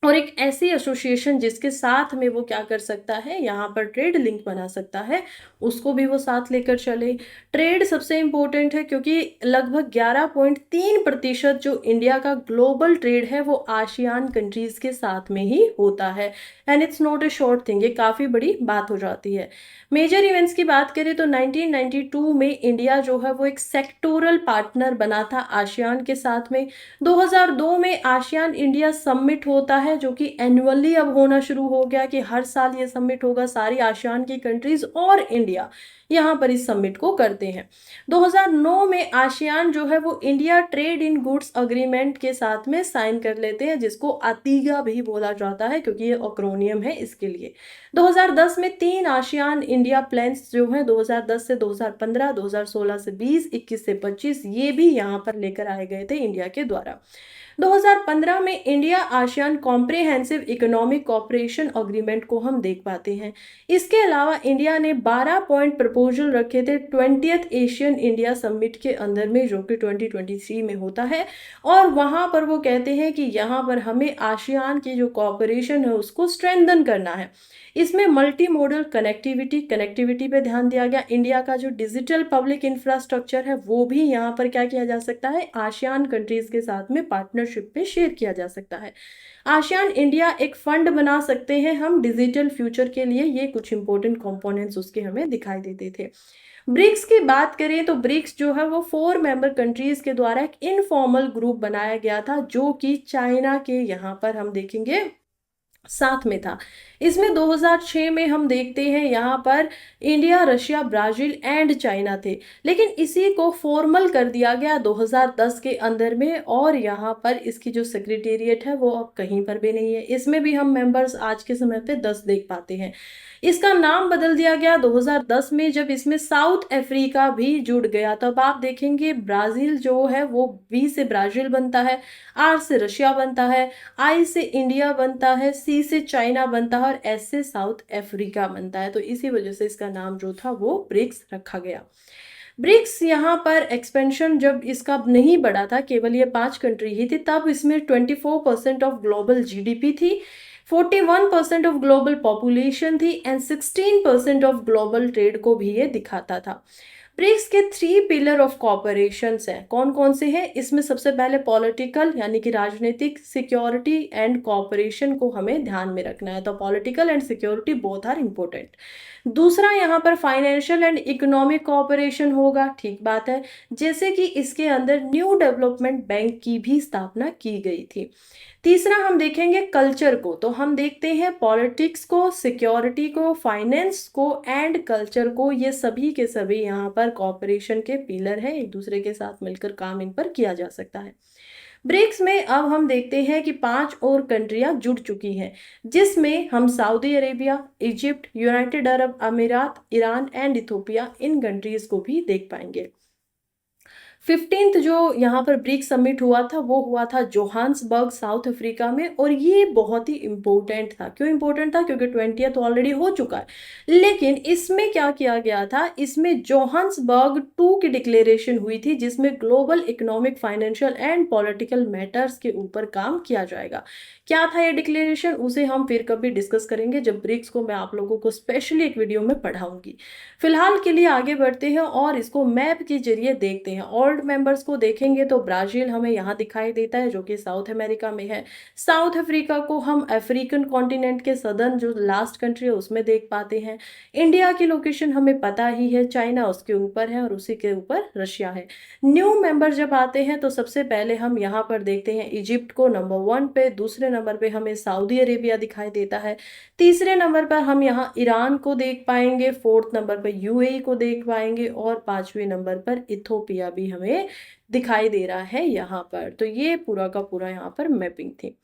और एक ऐसी एसोसिएशन जिसके साथ में वो क्या कर सकता है, यहाँ पर ट्रेड लिंक बना सकता है, उसको भी वो साथ लेकर चले। ट्रेड सबसे इंपॉर्टेंट है क्योंकि लगभग 11.3% जो इंडिया का ग्लोबल ट्रेड है वो आसियान कंट्रीज के साथ में ही होता है। And it's not a short thing, ये काफ़ी बड़ी बात हो जाती है। मेजर इवेंट्स की बात करें तो 1992 में इंडिया जो है वो एक सेक्टोरल पार्टनर बना था आसियान के साथ में। 2002 में आसियान इंडिया समिट होता है जो कि एनुअली अब होना शुरू हो गया कि हर साल ये समिट होगा, सारी आसियान की कंट्रीज और इंडिया यहाँ पर इस समिट को करते हैं। 2009 में आसियान जो है वो India trade in goods agreement के साथ में साइन कर लेते हैं जिसको आतीगा भी बोला जाता है क्योंकि ये एक्रोनियम है इसके लिए। 2010 में 3 आसियान इंडिया प्लान्स जो है 2010 से 2015, 2016 से 20, 21 से 25 ये भी यहाँ पर लेकर आए गए थे इंडिया के द्वारा। 2015 में India ASEAN comprehensive economic cooperation agreement को हम देख पाते हैं। इसके अलावा इंडिया ने 12 पॉइंट प्रपोजल रखे थे 20th एशियन इंडिया समिट के अंदर में जो कि 2023 में होता है, और वहां पर वो कहते हैं कि यहाँ पर हमें आसियान की जो कोऑपरेशन है उसको स्ट्रेंथन करना है। इसमें मल्टी मॉडल कनेक्टिविटी पे ध्यान दिया गया। इंडिया का जो डिजिटल पब्लिक इंफ्रास्ट्रक्चर है वो भी यहाँ पर क्या किया जा सकता है, आसियान कंट्रीज के साथ में पार्टनरशिप पे शेयर किया जा सकता है। आसियान इंडिया एक फंड बना सकते हैं हम डिजिटल फ्यूचर के लिए, ये कुछ इंपॉर्टेंट कंपोनेंट्स उसके हमें दिखाई देते थे। ब्रिक्स की बात करें तो ब्रिक्स जो है वो 4 मेंबर कंट्रीज के द्वारा एक इनफॉर्मल ग्रुप बनाया गया था जो कि चाइना के यहाँ पर हम देखेंगे साथ में था। इसमें 2006 में हम देखते हैं यहाँ पर India, Russia, Brazil and China थे, लेकिन इसी को फॉर्मल कर दिया गया 2010 के अंदर में, और यहाँ पर इसकी जो सेक्रेटेरिएट है वो अब कहीं पर भी नहीं है। इसमें भी हम मेंबर्स आज के समय पे 10 देख पाते हैं। इसका नाम बदल दिया गया 2010 में जब इसमें साउथ अफ्रीका भी जुड़ गया। तब आप देखेंगे ब्राजील जो है वो बी से ब्राजील बनता है, आर से रशिया बनता है, आई से इंडिया बनता है, सी से चाइना बनता है और एस से साउथ अफ्रीका बनता है। तो इसी वजह से इसका नाम जो था वो ब्रिक्स रखा गया। ब्रिक्स यहाँ पर एक्सपेंशन जब इसका नहीं बढ़ा था, केवल ये 5 कंट्री ही थी, तब इसमें 24% ऑफ ग्लोबल जीडीपी थी, 41% ऑफ ग्लोबल पॉपुलेशन थी एंड 16% ऑफ ग्लोबल ट्रेड को भी ये दिखाता था। ब्रिक्स के 3 पिलर ऑफ कॉपरेशन हैं, कौन कौन से हैं? इसमें सबसे पहले पॉलिटिकल यानी कि राजनीतिक, सिक्योरिटी एंड कॉपरेशन को हमें ध्यान में रखना है, तो political and security both are important. दूसरा यहाँ पर फाइनेंशियल एंड इकोनॉमिक कॉपरेशन होगा, ठीक बात है, जैसे कि इसके अंदर न्यू डेवलपमेंट बैंक की भी स्थापना की गई थी। तीसरा हम देखेंगे कल्चर को, तो हम देखते हैं पॉलिटिक्स को, सिक्योरिटी को, फाइनेंस को एंड कल्चर को, ये सभी के सभी यहाँ पर कॉपरेशन के पिलर हैं, एक दूसरे के साथ मिलकर काम इन पर किया जा सकता है। ब्रिक्स में अब हम देखते हैं कि 5 और कंट्रियां जुड़ चुकी हैं, जिसमें हम Saudi Arabia, Egypt, United Arab Emirates, Iran and Ethiopia, इन कंट्रीज को भी देख पाएंगे। 15th जो यहाँ पर ब्रिक्स समिट हुआ था वो हुआ था जोहान्सबर्ग साउथ अफ्रीका में, और ये बहुत ही इम्पोर्टेंट था। क्यों इम्पोर्टेंट था? क्योंकि 20th ऑलरेडी हो चुका है, लेकिन इसमें क्या किया गया था, इसमें जोहान्सबर्ग 2 की डिक्लेरेशन हुई थी, जिसमें global economic, financial and political matters के ऊपर काम किया जाएगा। क्या था ये डिक्लेरेशन, उसे हम फिर कभी डिस्कस करेंगे जब ब्रिक्स को मैं आप लोगों को स्पेशली एक वीडियो में पढ़ाऊंगी। फिलहाल के लिए आगे बढ़ते हैं और इसको मैप के जरिए देखते हैं। ओल्ड मेंबर्स को देखेंगे तो ब्राजील हमें यहाँ दिखाई देता है, जो कि साउथ अमेरिका में है। साउथ अफ्रीका को हम अफ्रीकन कॉन्टिनेंट के सदर्न जो लास्ट कंट्री है उसमें देख पाते हैं। इंडिया की लोकेशन हमें पता ही है, चाइना उसके ऊपर है और उसी के ऊपर रशिया है। न्यू मेंबर जब आते हैं तो सबसे पहले हम यहाँ पर देखते हैं इजिप्ट को नंबर 1 पे, दूसरे नंबर पे हमें सऊदी अरेबिया दिखाई देता है, तीसरे नंबर पर हम यहाँ ईरान को देख पाएंगे, 4th नंबर पर यूएई को देख पाएंगे और 5वें नंबर पर इथोपिया भी हमें दिखाई दे रहा है यहाँ पर। तो ये पूरा का पूरा यहाँ पर मैपिंग थी।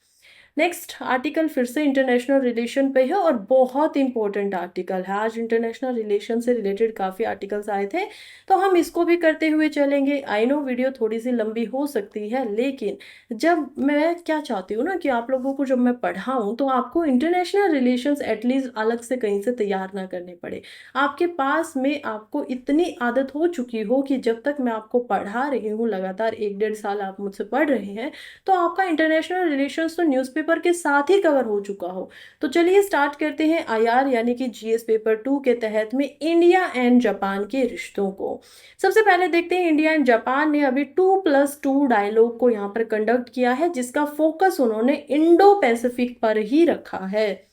नेक्स्ट आर्टिकल फिर से इंटरनेशनल रिलेशन पे है और बहुत इंपॉर्टेंट आर्टिकल है। आज इंटरनेशनल रिलेशन से रिलेटेड काफ़ी आर्टिकल्स आए थे, तो हम इसको भी करते हुए चलेंगे। आई नो वीडियो थोड़ी सी लंबी हो सकती है, लेकिन जब मैं क्या चाहती हूँ ना कि आप लोगों को जब मैं पढ़ाऊँ तो आपको इंटरनेशनल रिलेशंस एटलीस्ट अलग से कहीं से तैयार ना करने पड़े। आपके पास में आपको इतनी आदत हो चुकी हो कि जब तक मैं आपको पढ़ा रही हूँ, लगातार 1-1.5 साल आप मुझसे पढ़ रहे हैं, तो आपका इंटरनेशनल रिलेशंस तो न्यूज़पेपर के साथ ही कवर हो चुका हो। तो चलिए स्टार्ट करते हैं आईआर यानी कि जीएस पेपर 2 के तहत में इंडिया एंड जापान के रिश्तों को। सबसे पहले देखते हैं इंडिया एंड जापान ने अभी 2+2 डायलॉग को यहाँ पर कंडक्ट किया है, जिसका फोकस उन्होंने इंडो पैसिफिक पर ही रखा है।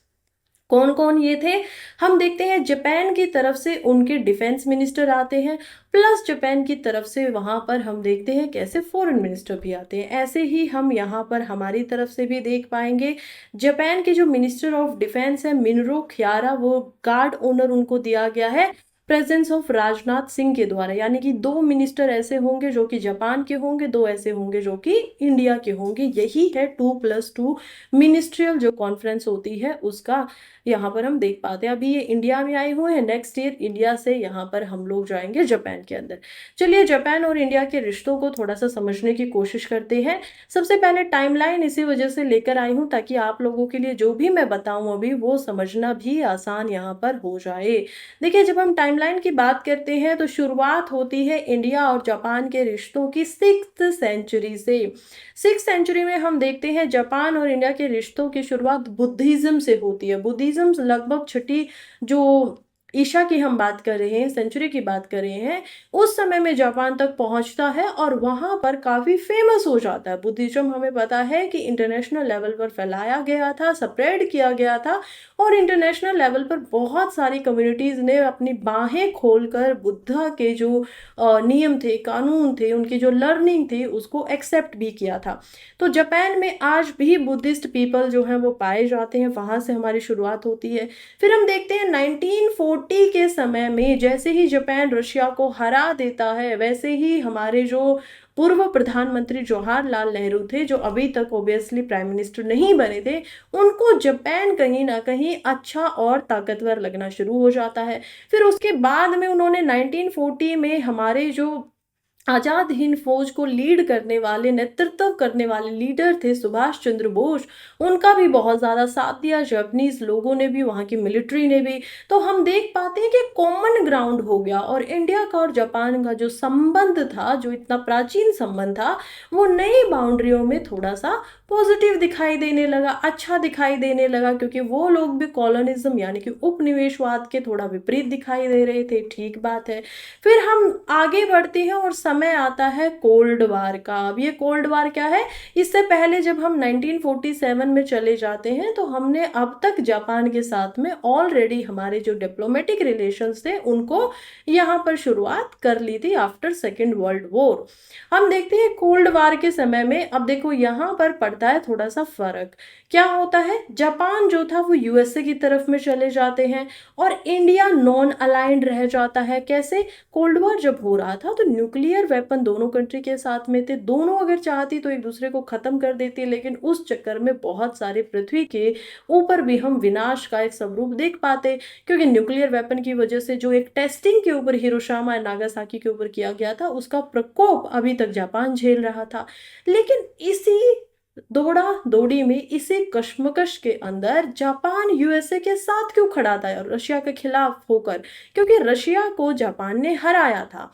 कौन कौन ये थे? हम देखते हैं जापान की तरफ से उनके डिफेंस मिनिस्टर आते हैं, प्लस जापान की तरफ से वहां पर हम देखते हैं कैसे फॉरेन मिनिस्टर भी आते हैं। ऐसे ही हम यहाँ पर हमारी तरफ से भी देख पाएंगे। जापान के जो मिनिस्टर ऑफ डिफेंस है मिनरो खियारा, वो गार्ड ऑनर उनको दिया गया है प्रेजेंस ऑफ राजनाथ सिंह के द्वारा, यानी कि 2 मिनिस्टर ऐसे होंगे जो कि जापान के होंगे, 2 ऐसे होंगे जो कि इंडिया के होंगे। यही है 2+2 मिनिस्ट्रियल जो कॉन्फ्रेंस होती है उसका यहाँ पर हम देख पाते हैं। अभी ये इंडिया में आए हुए हैं, नेक्स्ट ईयर इंडिया से यहाँ पर हम लोग जाएंगे जापान के अंदर। चलिए जापान और इंडिया के रिश्तों को थोड़ा सा समझने की कोशिश करते हैं। सबसे पहले टाइमलाइन इसी वजह से लेकर आई हूँ ताकि आप लोगों के लिए जो भी मैं बताऊँ अभी वो समझना भी आसान यहाँ पर हो जाए। देखिए जब हम टाइमलाइन की बात करते हैं तो शुरुआत होती है इंडिया और जापान के रिश्तों की 6th सेंचुरी से। 6th सेंचुरी में हम देखते हैं जापान और इंडिया के रिश्तों की शुरुआत बुद्धिज्म से होती है। बुद्धिज्म लगभग छठी जो ईशा की हम बात कर रहे हैं, सेंचुरी की बात कर रहे हैं, उस समय में जापान तक पहुंचता है और वहां पर काफी फेमस हो जाता है। बुद्धिज्म हमें पता है कि इंटरनेशनल लेवल पर फैलाया गया था, स्प्रेड किया गया था और इंटरनेशनल लेवल पर बहुत सारी कम्युनिटीज ने अपनी बाहें खोलकर बुद्धा के जो नियम थे, कानून थे, उनकी जो लर्निंग थी उसको एक्सेप्ट भी किया था। तो जापान में आज भी बुद्धिस्ट पीपल जो हैं वो पाए जाते हैं, वहां से हमारी शुरुआत होती है। फिर हम देखते हैं 1940 के समय में जैसे ही जापान रशिया को हरा देता है, वैसे ही हमारे जो पूर्व प्रधानमंत्री जवाहरलाल नेहरू थे, जो अभी तक ओबियसली प्राइम मिनिस्टर नहीं बने थे, उनको जापान कहीं ना कहीं अच्छा और ताकतवर लगना शुरू हो जाता है। फिर उसके बाद में उन्होंने 1940 में हमारे जो आज़ाद हिंद फौज को लीड करने वाले, नेतृत्व करने वाले लीडर थे सुभाष चंद्र बोस। उनका भी बहुत ज़्यादा साथ दिया, जापानीज़ लोगों ने भी, वहाँ की मिलिट्री ने भी। तो हम देख पाते हैं कि कॉमन ग्राउंड हो गया और इंडिया का और जापान का जो संबंध था, जो इतना प्राचीन संबंध था, वो नई बाउंड्रियों में थोड़ा-सा पॉजिटिव दिखाई देने लगा, अच्छा दिखाई देने लगा, क्योंकि वो लोग भी कॉलोनिज़्म यानी कि उपनिवेशवाद के थोड़ा विपरीत दिखाई दे रहे थे, ठीक बात है। फिर हम आगे बढ़ते हैं और समय आता है कोल्ड वार का। अब ये कोल्ड वार क्या है? इससे पहले जब हम 1947 में चले जाते हैं तो हमने अब तक जापान के साथ में ऑलरेडी हमारे जो डिप्लोमेटिक रिलेशंस थे उनको यहाँ पर शुरुआत कर ली थी आफ्टर सेकेंड वर्ल्ड वॉर। हम देखते हैं कोल्ड वार के समय में, अब देखो यहाँ पर पड़ता है थोड़ा सा फर्क। क्या होता है? जापान जो था वो यूएसए की तरफ में चले जाते हैं और इंडिया नॉन अलाइंड रह जाता है। कैसे? कोल्ड वॉर जब हो रहा था तो न्यूक्लियर वेपन दोनों कंट्री के साथ में थे, दोनों अगर चाहती तो एक दूसरे को खत्म कर देती, लेकिन उस चक्कर में बहुत सारे पृथ्वी के ऊपर भी हम विनाश का एक स्वरूप देख पाते, क्योंकि न्यूक्लियर वेपन की वजह से जो एक टेस्टिंग के ऊपर हिरोशिमा और नागासाकी के ऊपर किया गया था उसका प्रकोप अभी तक जापान झेल रहा था। लेकिन इसी दौड़ा दौड़ी में, इसी कश्मकश के अंदर जापान यूएसए के साथ क्यों खड़ा था और रशिया के खिलाफ होकर? क्योंकि रशिया को जापान ने हराया था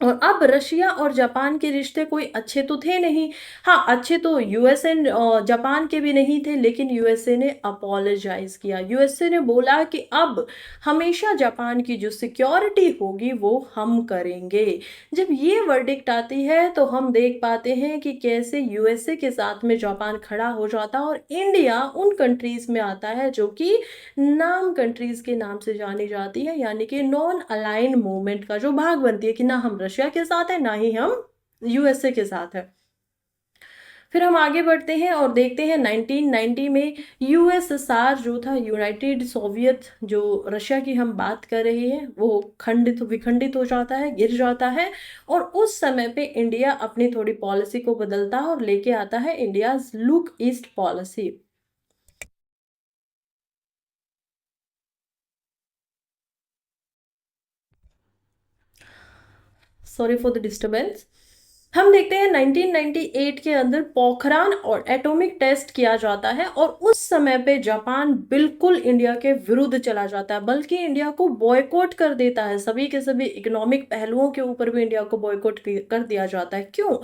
और अब रशिया और जापान के रिश्ते कोई अच्छे तो थे नहीं। हाँ, अच्छे तो यूएस एंड जापान के भी नहीं थे, लेकिन यूएसए ने अपोलोजाइज़ किया। यूएसए ने बोला कि अब हमेशा जापान की जो सिक्योरिटी होगी वो हम करेंगे। जब ये वर्डिक्ट आती है तो हम देख पाते हैं कि कैसे यूएसए के साथ में जापान खड़ा हो जाता है और इंडिया उन कंट्रीज़ में आता है जो कि नाम कंट्रीज़ के नाम से जानी जाती है, यानी कि नॉन अलाइन मूवमेंट का जो भाग बनती है कि ना हम रशिया के साथ हैं, ना ही हम यूएसए के साथ हैं। फिर हम आगे बढ़ते हैं और देखते हैं 1990 में यूएसएसआर जो था, यूनाइटेड सोवियत, जो रशिया की हम बात कर रहे हैं, वो खंडित विखंडित हो जाता है, गिर जाता है और उस समय पे इंडिया अपनी थोड़ी पॉलिसी को बदलता है और लेके आता है India's look east policy. Sorry for the disturbance. हम देखते हैं 1998 के अंदर पोखरान और एटॉमिक टेस्ट किया जाता है और उस समय पे जापान बिल्कुल इंडिया के विरुद्ध चला जाता है, बल्कि इंडिया को बॉयकॉट कर देता है। सभी के सभी इकोनॉमिक पहलुओं के ऊपर भी इंडिया को बॉयकॉट कर दिया जाता है। क्यों?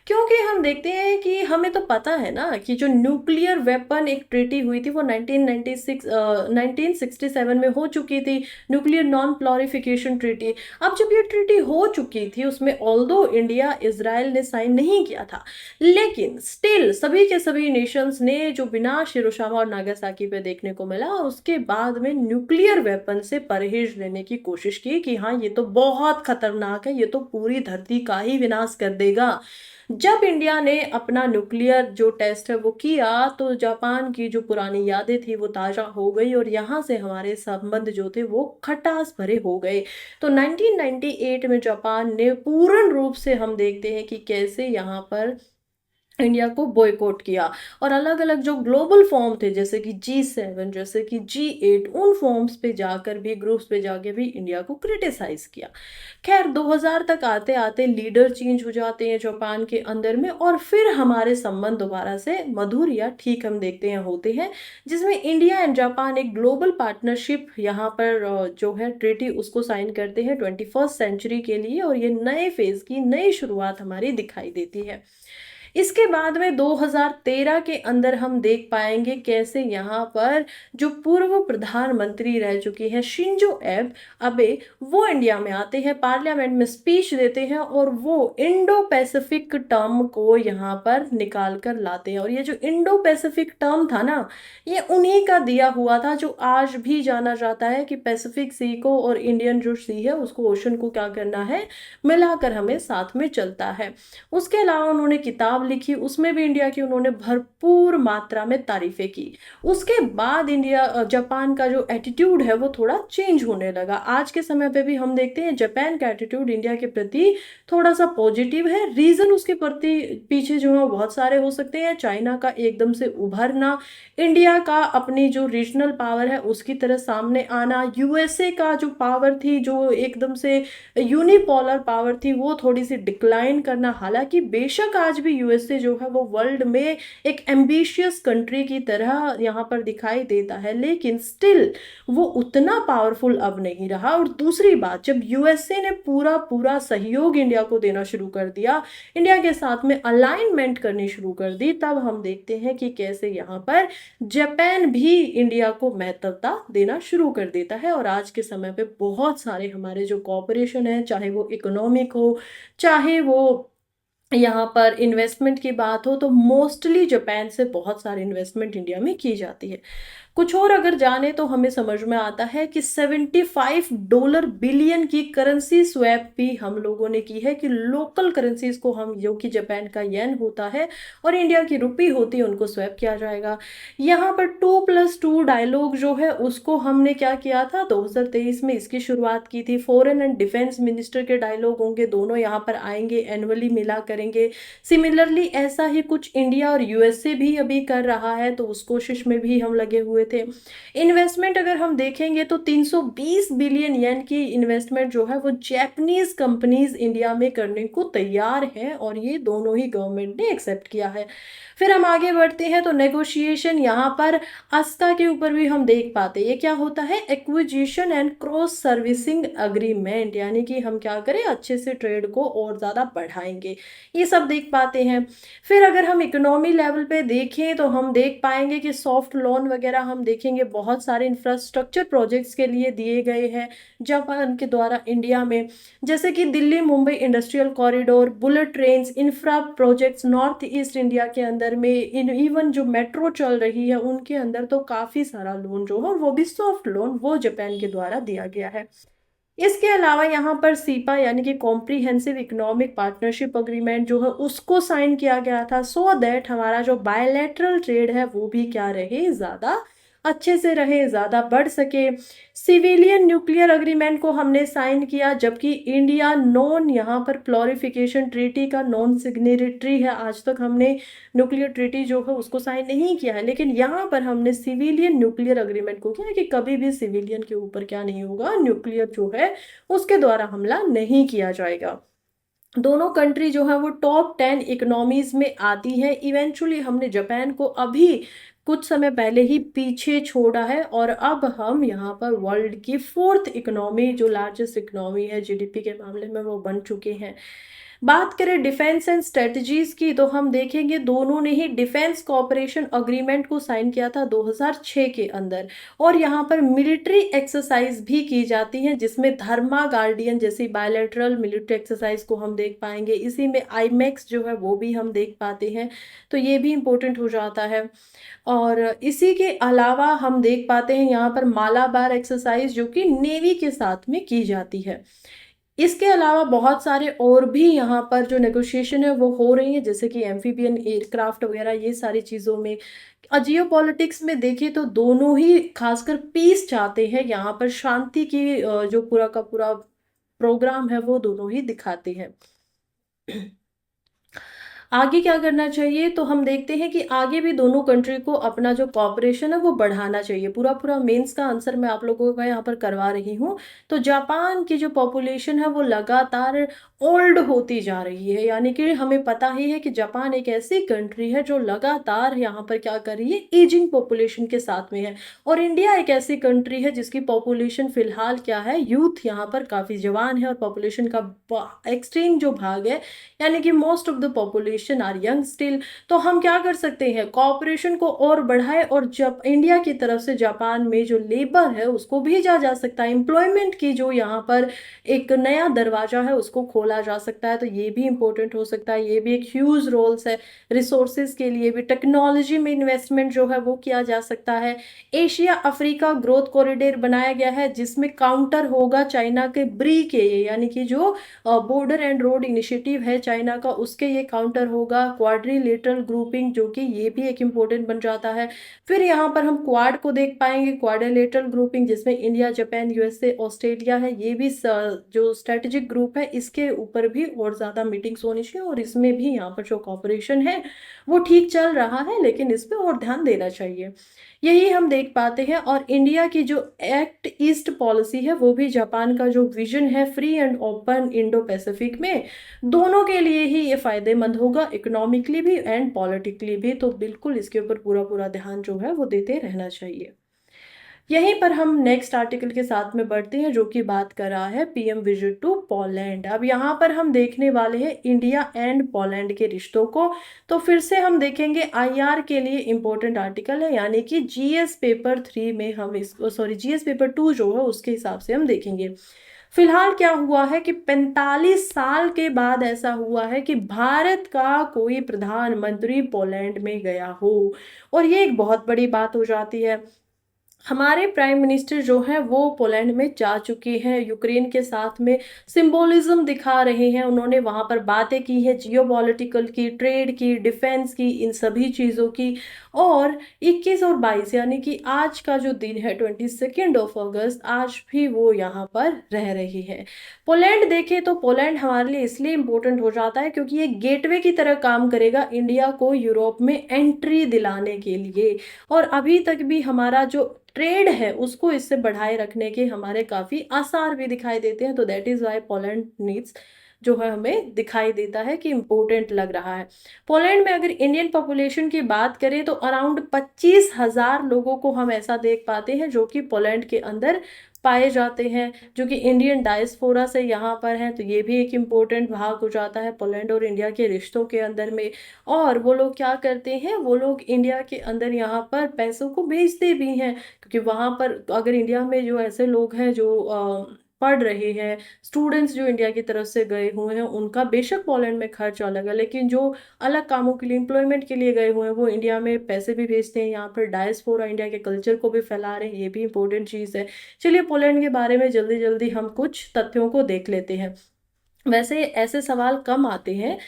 क्योंकि हम देखते हैं कि हमें तो पता है ना कि जो न्यूक्लियर वेपन एक ट्रीटी हुई थी वो 1967 में हो चुकी थी, न्यूक्लियर नॉन प्लॉरिफिकेशन ट्रीटी। अब जब ये ट्रीटी हो चुकी थी उसमें ऑल्दो इंडिया, इजराइल ने साइन नहीं किया था, लेकिन स्टिल सभी के सभी नेशंस ने जो विनाश हिरोशिमा और नागासाकी पे देखने को मिला, उसके बाद में न्यूक्लियर वेपन से परहेज लेने की कोशिश की कि हाँ ये तो बहुत खतरनाक है, ये तो पूरी धरती का ही विनाश कर देगा। जब इंडिया ने अपना न्यूक्लियर जो टेस्ट है वो किया तो जापान की जो पुरानी यादें थी वो ताज़ा हो गई और यहाँ से हमारे संबंध जो थे वो खटास भरे हो गए। तो 1998 में जापान ने पूर्ण रूप से, हम देखते हैं कि कैसे यहाँ पर इंडिया को बॉयकॉट किया और अलग अलग जो ग्लोबल फॉर्म थे जैसे कि G7, जैसे कि G8, उन फॉर्म्स पे जाकर भी, ग्रुप्स पे जाकर भी इंडिया को क्रिटिसाइज किया। खैर 2000 तक आते आते लीडर चेंज हो जाते हैं जापान के अंदर में और फिर हमारे संबंध दोबारा से मधुर या ठीक, हम देखते हैं, होते हैं, जिसमें इंडिया एंड जापान एक ग्लोबल पार्टनरशिप यहाँ पर जो है ट्रीटी उसको साइन करते हैं 21st सेंचुरी के लिए और ये नए फेज की नई शुरुआत हमारी दिखाई देती है। इसके बाद में 2013 के अंदर हम देख पाएंगे कैसे यहाँ पर जो पूर्व प्रधानमंत्री रह चुके हैं शिंजो अबे, वो इंडिया में आते हैं, पार्लियामेंट में स्पीच देते हैं और वो इंडो पैसिफिक टर्म को यहाँ पर निकाल कर लाते हैं। और ये जो इंडो पैसिफिक टर्म था ना, ये उन्हीं का दिया हुआ था, जो आज भी जाना जाता है कि पैसिफिक सी को और इंडियन जो सी है उसको, ओशन को क्या करना है, मिलाकर हमें साथ में चलता है। उसके अलावा उन्होंने किताब किताब लिखी, उसमें भी इंडिया की उन्होंने भरपूर मात्रा में तारीफ़ें की। उसके बाद जापान का जो एटीट्यूड है वो थोड़ा चेंज होने लगा। आज के समय पे भी हम देखते हैं जापान का एटीट्यूड इंडिया के प्रति थोड़ा-सा पॉजिटिव है। रीज़न उसके प्रति पीछे जो है बहुत सारे हो सकते हैं। चाइना का एकदम से उभरना, इंडिया का अपनी जो रीजनल पावर है उसकी तरह सामने आना, यूएसए का जो पावर थी, जो एकदम से यूनिपोलर पावर थी, वो थोड़ी-सी डिक्लाइन करना। हालाँकि बेशक आज भी यूएसए जो है वो वर्ल्ड में एक एम्बिशियस कंट्री की तरह यहाँ पर दिखाई देता है, लेकिन स्टिल वो उतना पावरफुल अब नहीं रहा। और दूसरी बात, जब यूएसए ने पूरा सहयोग इंडिया को देना शुरू कर दिया, इंडिया के साथ में अलाइनमेंट करनी शुरू कर दी, तब हम देखते हैं कि कैसे यहाँ पर जापान भी इंडिया को महत्वता देना शुरू कर देता है। और आज के समय पे बहुत सारे हमारे जो कॉपरेशन है, चाहे वो इकोनॉमिक हो, चाहे वो यहाँ पर इन्वेस्टमेंट की बात हो, तो मोस्टली जापान से बहुत सारे इन्वेस्टमेंट इंडिया में की जाती है। कुछ और अगर जाने तो हमें समझ में आता है कि $75 बिलियन की करेंसी स्वैप भी हम लोगों ने की है, कि लोकल करेंसीज को हम, जो कि जापान का येन होता है और इंडिया की रुपी होती है, उनको स्वैप किया जाएगा। यहाँ पर 2+2 डायलॉग जो है उसको हमने क्या किया था, 2023 में इसकी शुरुआत की थी। फॉरेन एंड डिफेंस मिनिस्टर के डायलॉग होंगे, दोनों यहाँ पर आएंगे, एनुअली मिला करेंगे। सिमिलरली ऐसा ही कुछ इंडिया और यूएसए भी अभी कर रहा है, तो उस कोशिश में भी हम लगे हुए थे। इन्वेस्टमेंट अगर हम देखेंगे तो 320 बिलियन येन की इन्वेस्टमेंट जो है वो जापानीज कंपनीज इंडिया में करने को तैयार हैं, और ये दोनों ही गवर्नमेंट ने एक्सेप्ट किया है। फिर हम आगे बढ़ते हैं तो नेगोशिएशन, यहाँ पर आस्था के ऊपर भी हम देख पाते हैं। ये क्या होता है, acquisition and cross servicing agreement, यानी कि हम क्या करें, अच्छे से ट्रेड को और ज़्यादा बढ़ाएंगे, ये सब देख पाते हैं। फिर अगर हम इकोनॉमी लेवल पे देखें तो हम देख पाएंगे कि सॉफ्ट लोन वगैरह हम देखेंगे, बहुत सारे इंफ्रास्ट्रक्चर प्रोजेक्ट्स के लिए दिए गए हैं जापान के द्वारा इंडिया में, जैसे कि Delhi Mumbai industrial corridor, bullet trains, infra projects north east India के अंदर में, इवन जो मेट्रो चल रही है उनके अंदर, तो काफ़ी सारा लोन जो है, वो भी सॉफ्ट लोन, वो जापान के द्वारा दिया गया है। इसके अलावा यहाँ पर सीपा यानी कि कॉम्प्रिहेंसिव इकोनॉमिक पार्टनरशिप अग्रीमेंट जो है उसको साइन किया गया था, सो दैट हमारा जो बायलैटरल ट्रेड है वो भी क्या रहे, ज़्यादा अच्छे से रहे, ज़्यादा बढ़ सके। सिविलियन न्यूक्लियर अग्रीमेंट को हमने साइन किया, जबकि इंडिया नॉन, यहाँ पर प्लोरिफिकेशन ट्रीटी का नॉन सिग्नेटरी है। आज तक हमने न्यूक्लियर ट्रीटी जो है उसको साइन नहीं किया है, लेकिन यहाँ पर हमने सिविलियन न्यूक्लियर अग्रीमेंट को किया कि कभी भी सिविलियन के ऊपर क्या नहीं होगा, न्यूक्लियर जो है उसके द्वारा हमला नहीं किया जाएगा। दोनों कंट्री जो है वो टॉप 10 इकोनॉमीज में आती है। इवेंचुअली हमने जापान को अभी कुछ समय पहले ही पीछे छोड़ा है, और अब हम यहाँ पर वर्ल्ड की 4th इकोनॉमी, जो लार्जेस्ट इकोनॉमी है जीडीपी के मामले में, वो बन चुके हैं। बात करें डिफेंस एंड स्ट्रेटजीज की, तो हम देखेंगे दोनों ने ही डिफेंस कोऑपरेशन अग्रीमेंट को साइन किया था 2006 के अंदर, और यहाँ पर मिलिट्री एक्सरसाइज भी की जाती हैं, जिसमें धर्मा गार्डियन जैसी बायलैटरल मिलिट्री एक्सरसाइज को हम देख पाएंगे। इसी में आईमैक्स जो है वो भी हम देख पाते हैं, तो ये भी इम्पोर्टेंट हो जाता है। और इसी के अलावा हम देख पाते हैं यहाँ पर मालाबार एक्सरसाइज, जो कि नेवी के साथ में की जाती है। इसके अलावा बहुत सारे और भी यहाँ पर जो नेगोशिएशन है वो हो रही है, जैसे कि एम्फीबियन एयरक्राफ्ट वगैरह, ये सारी चीज़ों में। जियो पॉलिटिक्स में देखें तो दोनों ही खासकर पीस चाहते हैं, यहाँ पर शांति की जो पूरा का पूरा प्रोग्राम है वो दोनों ही दिखाते हैं। आगे क्या करना चाहिए, तो हम देखते हैं कि आगे भी दोनों कंट्री को अपना जो कॉपरेशन है वो बढ़ाना चाहिए। पूरा मेंस का आंसर मैं आप लोगों का यहाँ पर करवा रही हूँ। तो जापान की जो पॉपुलेशन है वो लगातार ओल्ड होती जा रही है, यानी कि हमें पता ही है कि जापान एक ऐसी कंट्री है जो लगातार यहाँ पर क्या कर रही है, एजिंग पॉपुलेशन के साथ में है। और इंडिया एक ऐसी कंट्री है जिसकी पॉपुलेशन फिलहाल क्या है, यूथ यहाँ पर काफ़ी जवान है, और पॉपुलेशन का एक्सट्रीम जो भाग है, यानी कि most of the population are young still. तो हम क्या कर सकते हैं, कॉपरेशन को और बढ़ाए, और जब इंडिया की तरफ से जापान में जो लेबर है उसको भेजा जा सकता है, एम्प्लॉयमेंट की जो यहाँ पर एक नया दरवाजा है उसको खोला जा सकता है, तो ये भी इंपॉर्टेंट हो सकता है। ये भी एक ह्यूज रोल्स है, रिसोर्सेज के लिए भी, टेक्नोलॉजी में इन्वेस्टमेंट जो है वो किया जा सकता है। एशिया अफ्रीका ग्रोथ कॉरिडोर बनाया गया है, जिसमें काउंटर होगा चाइना के ब्री के, यानी कि जो बॉर्डर एंड रोड इनिशिएटिव है चाइना का, उसके ये काउंटर पर होगा क्वाड्रिलेटरल ग्रुपिंग, जो कि ये भी एक इम्पोर्टेंट बन जाता है। फिर यहाँ पर हम क्वाड को देख पाएंगे, क्वाड्रिलेटरल ग्रुपिंग, जिसमें इंडिया, जापान, यूएसए, ऑस्ट्रेलिया है। ये भी जो स्ट्रेटेजिक ग्रुप है, इसके ऊपर भी और ज़्यादा मीटिंग्स होनी चाहिए, और इसमें भी यहाँ पर जो कॉपरेशन है वो ठीक चल रहा है, लेकिन इस पर और ध्यान देना चाहिए। यही हम देख पाते हैं। और इंडिया की जो एक्ट ईस्ट पॉलिसी है, वो भी जापान का जो विजन है free and open Indo Pacific में, दोनों के लिए ही ये फायदेमंद होगा, इकोनॉमिकली भी एंड पॉलिटिकली भी। तो बिल्कुल इसके ऊपर पूरा पूरा ध्यान जो है वो देते रहना चाहिए। यहीं पर हम नेक्स्ट आर्टिकल के साथ में बढ़ते हैं, जो कि बात कर रहा है पीएम विजिट टू पोलैंड। अब यहाँ पर हम देखने वाले हैं इंडिया एंड पोलैंड के रिश्तों को। तो फिर से हम देखेंगे आईआर के लिए इंपॉर्टेंट आर्टिकल है, यानी कि जीएस पेपर 3 में हम इसको, सॉरी जीएस पेपर 2 जो है उसके हिसाब से हम देखेंगे। फिलहाल क्या हुआ है कि 45 साल के बाद ऐसा हुआ है कि भारत का कोई प्रधानमंत्री पोलैंड में गया हो, और ये एक बहुत बड़ी बात हो जाती है। हमारे प्राइम मिनिस्टर जो हैं वो पोलैंड में जा चुके हैं, यूक्रेन के साथ में सिंबोलिज्म दिखा रहे हैं। उन्होंने वहां पर बातें की है जियोपॉलिटिकल की, ट्रेड की, डिफेंस की, इन सभी चीज़ों की। और 21 और 22 यानी कि आज का जो दिन है 22 अगस्त, आज भी वो यहाँ पर रह रही है। पोलैंड देखें तो पोलैंड हमारे लिए इसलिए इम्पोर्टेंट हो जाता है क्योंकि ये गेटवे की तरह काम करेगा इंडिया को यूरोप में एंट्री दिलाने के लिए। और अभी तक भी हमारा जो ट्रेड है उसको इससे बढ़ाए रखने के हमारे काफी आसार भी दिखाई देते हैं। तो that is why Poland needs जो है हमें दिखाई देता है कि इम्पोर्टेंट लग रहा है। पोलैंड में अगर इंडियन पॉपुलेशन की बात करें तो अराउंड 25,000 लोगों को हम ऐसा देख पाते हैं जो कि पोलैंड के अंदर पाए जाते हैं, जो कि इंडियन डायस्पोरा से यहाँ पर हैं। तो ये भी एक इम्पोर्टेंट भाग हो जाता है पोलैंड और इंडिया के रिश्तों के अंदर में। और वो लोग क्या करते हैं, वो लोग इंडिया के अंदर यहाँ पर पैसों को भेजते भी हैं, क्योंकि वहाँ पर अगर इंडिया में जो ऐसे लोग हैं जो पढ़ रहे हैं, स्टूडेंट्स जो इंडिया की तरफ से गए हुए हैं, उनका बेशक पोलैंड में खर्च अलग है, लेकिन जो अलग कामों के लिए, एम्प्लॉयमेंट के लिए गए हुए हैं, वो इंडिया में पैसे भी भेजते हैं। यहाँ पर डायस्पोरा इंडिया के कल्चर को भी फैला रहे हैं, ये भी इंपॉर्टेंट चीज़ है। चलिए पोलैंड के बारे में जल्दी जल्दी हम कुछ तथ्यों को देख लेते हैं। वैसे ऐसे सवाल कम आते हैं